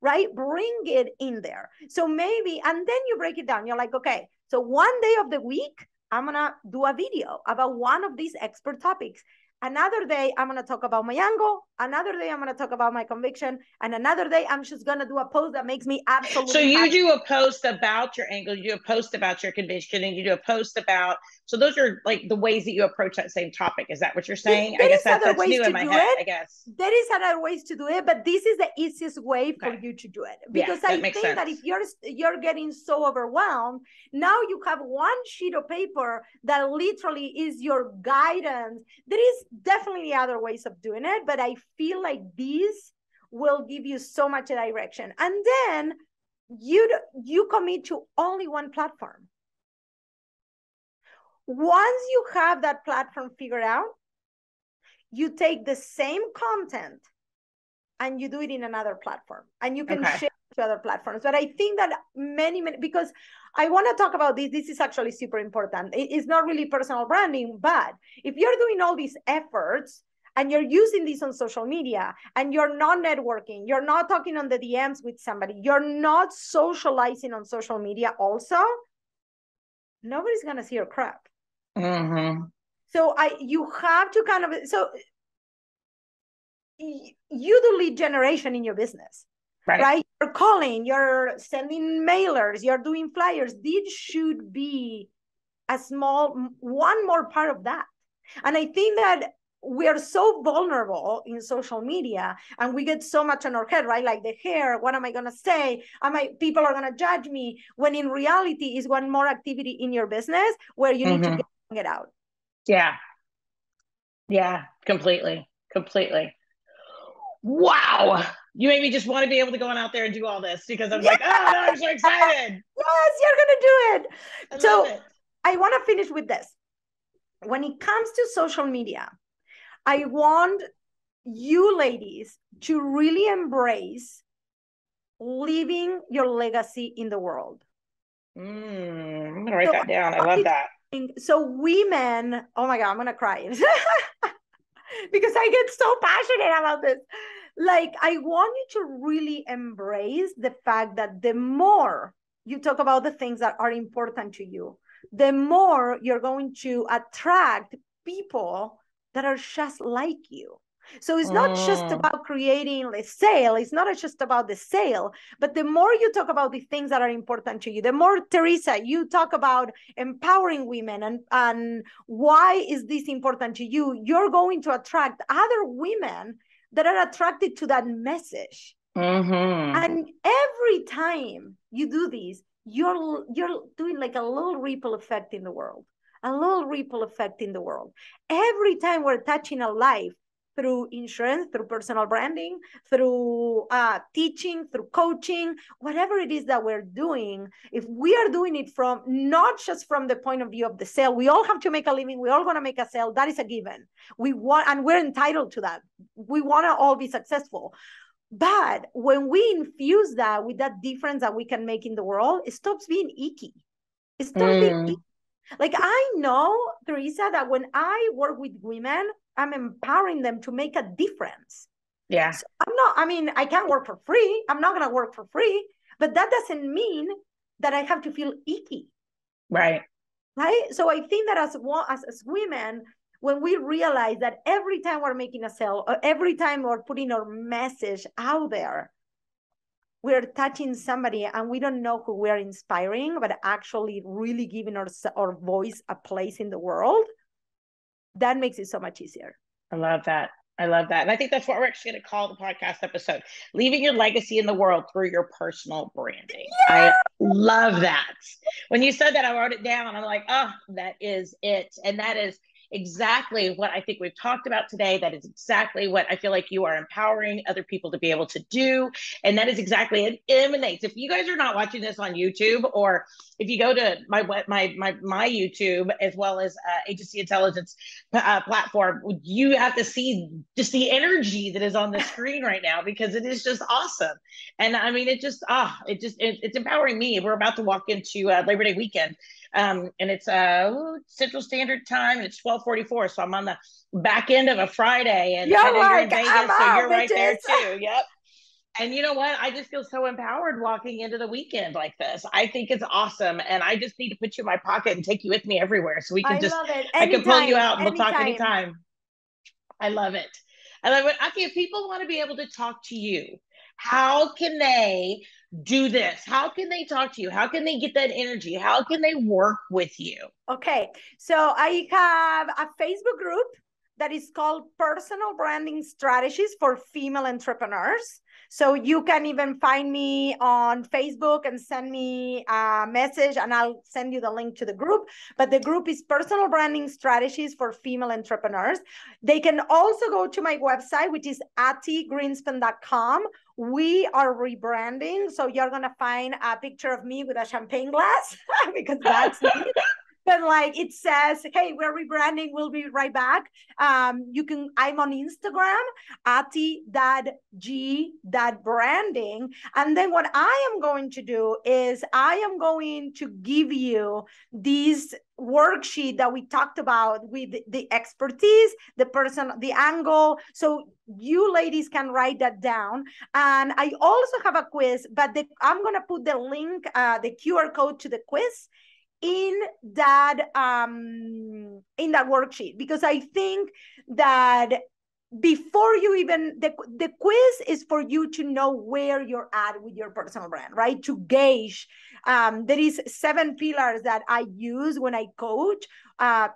Right? Bring it in there. So maybe, and then you break it down. You're like, okay, so one day of the week, I'm going to do a video about one of these expert topics. Another day, I'm going to talk about my angle. Another day, I'm going to talk about my conviction. And another day, I'm just going to do a post that makes me absolutely So you happy. do a post about your angle, you do a post about your conviction, and you do a post about, so those are like the ways that you approach that same topic. Is that what you're saying? I guess that's new in my head, I guess. There is other ways to do it, but this is the easiest way for you to do it. Because I think that if you're getting so overwhelmed, now you have one sheet of paper that literally is your guidance. There is definitely other ways of doing it, but I feel like these will give you so much direction. And then you commit to only one platform. Once you have that platform figured out, you take the same content and you do it in another platform, and you can share to other platforms. But I think that many, because I want to talk about this. This is actually super important. It's not really personal branding, but if you're doing all these efforts and you're using this on social media and you're not networking, you're not talking on the DMs with somebody, you're not socializing on social media also, nobody's going to see your crap. So you have to kind of, so you do lead generation in your business, right? You're calling, you're sending mailers, you're doing flyers. This should be a small, one more part of that. And I think that we are so vulnerable in social media, and we get so much on our head, right? Like the hair, what am I going to say? People are going to judge me, when in reality is one more activity in your business where you need to get it out. Yeah, completely. Wow. You made me just want to be able to go on out there and do all this, because I'm like, oh, no, I'm so excited. Yes, you're going to do it. I love it. I want to finish with this. When it comes to social media, I want you ladies to really embrace leaving your legacy in the world. I'm going to write that down. I love that. So women, oh my God, I'm going to cry. Because I get so passionate about this. Like, I want you to really embrace the fact that the more you talk about the things that are important to you, the more you're going to attract people that are just like you. So it's not just about creating a sale. It's not just about the sale, but the more you talk about the things that are important to you, the more, Teresa, you talk about empowering women and why is this important to you, you're going to attract other women that are attracted to that message. And every time you do this, you're doing like a little ripple effect in the world, Every time we're touching a life, through insurance, through personal branding, through teaching, through coaching, whatever it is that we're doing, if we are doing it from, not just from the point of view of the sale, we all have to make a living, we all want to make a sale, that is a given. We want, and we're entitled to that. We want to all be successful. But when we infuse that with that difference that we can make in the world, it stops being icky. It stops being icky. Like, I know, Teresa, that when I work with women, I'm empowering them to make a difference. Yeah. So I can't work for free. I'm not going to work for free, but that doesn't mean that I have to feel icky. Right. So I think that as women, when we realize that every time we're making a sale, or every time we're putting our message out there, we're touching somebody and we don't know who we're inspiring, but actually really giving our voice a place in the world, that makes it so much easier. I love that. I love that. And I think that's what we're actually going to call the podcast episode, Leaving Your Legacy in the World Through Your Personal Branding. Yeah! I love that. When you said that, I wrote it down. I'm like, oh, that is it. And that is exactly what I think we've talked about today. That is exactly what I feel like you are empowering other people to be able to do. And that is exactly, it emanates. If you guys are not watching this on YouTube, or if you go to my YouTube, as well as Agency Intelligence platform, you have to see just the energy that is on the screen right now, because it is just awesome. And I mean, it's empowering me. We're about to walk into Labor Day weekend. And it's Central Standard Time, and it's 12:44. So I'm on the back end of a Friday, and you're you're in Vegas, so you're right bitches. there too. Yep. And you know what? I just feel so empowered walking into the weekend like this. I think it's awesome. And I just need to put you in my pocket and take you with me everywhere, so we can I can pull you out and we'll talk anytime. I love it. I love it. Ati, if people want to be able to talk to you, how can they do this? How can they talk to you? How can they get that energy? How can they work with you? Okay, so I have a Facebook group that is called Personal Branding Strategies for Female Entrepreneurs. So you can even find me on Facebook and send me a message, and I'll send you the link to the group. But the group is Personal Branding Strategies for Female Entrepreneurs. They can also go to my website, which is atigrinspun.com. We are rebranding, so you're going to find a picture of me with a champagne glass because that's me. But like it says, hey, we're rebranding. We'll be right back. I'm on Instagram, ati.g.branding. And then what I am going to do is I am going to give you these worksheet that we talked about with the expertise, the angle. So you ladies can write that down. And I also have a quiz, but I'm going to put the link, the QR code to the quiz in that worksheet, because I think that before you even, the quiz is for you to know where you're at with your personal brand, right? To gauge. There is 7 pillars that I use when I coach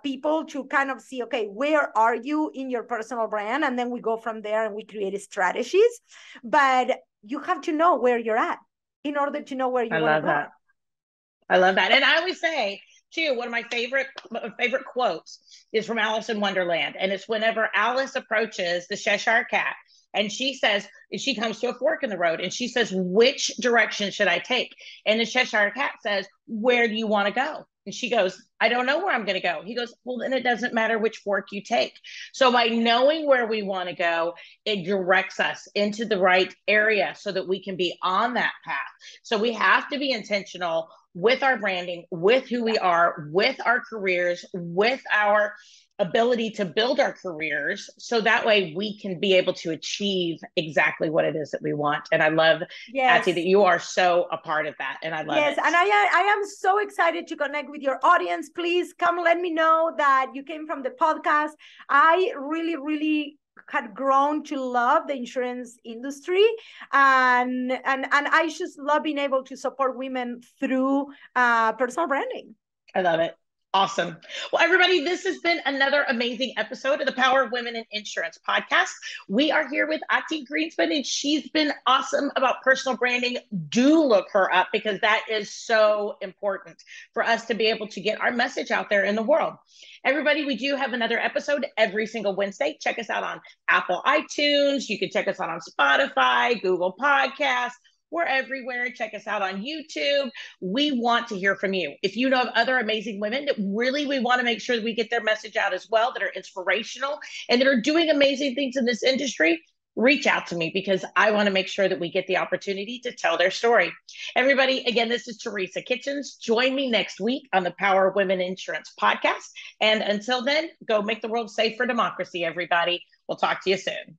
people to kind of see, okay, where are you in your personal brand? And then we go from there and we create strategies. But you have to know where you're at in order to know where you want to go. I love that. And I always say, too, one of my favorite quotes is from Alice in Wonderland. And it's whenever Alice approaches the Cheshire Cat, and she says, she comes to a fork in the road, and she says, which direction should I take? And the Cheshire Cat says, where do you want to go? And she goes, I don't know where I'm going to go. He goes, well, then it doesn't matter which fork you take. So by knowing where we want to go, it directs us into the right area so that we can be on that path. So we have to be intentional with our branding, with who we are, with our careers, with our ability to build our careers, so that way we can be able to achieve exactly what it is that we want. And I love, Ati, that you are so a part of that. And I love it. Yes, and I am so excited to connect with your audience. Please come let me know that you came from the podcast. I really, really had grown to love the insurance industry, and I just love being able to support women through personal branding. I love it. Awesome. Well, everybody, this has been another amazing episode of the Power of Women in Insurance podcast. We are here with Ati Grinspun, and she's been awesome about personal branding. Do look her up, because that is so important for us to be able to get our message out there in the world. Everybody, we do have another episode every single Wednesday. Check us out on Apple iTunes. You can check us out on Spotify, Google Podcasts. We're everywhere. Check us out on YouTube. We want to hear from you. If you know of other amazing women that really we want to make sure that we get their message out as well, that are inspirational and that are doing amazing things in this industry, reach out to me, because I want to make sure that we get the opportunity to tell their story. Everybody, again, this is Teresa Kitchens. Join me next week on the Power of Women Insurance podcast. And until then, go make the world safe for democracy, everybody. We'll talk to you soon.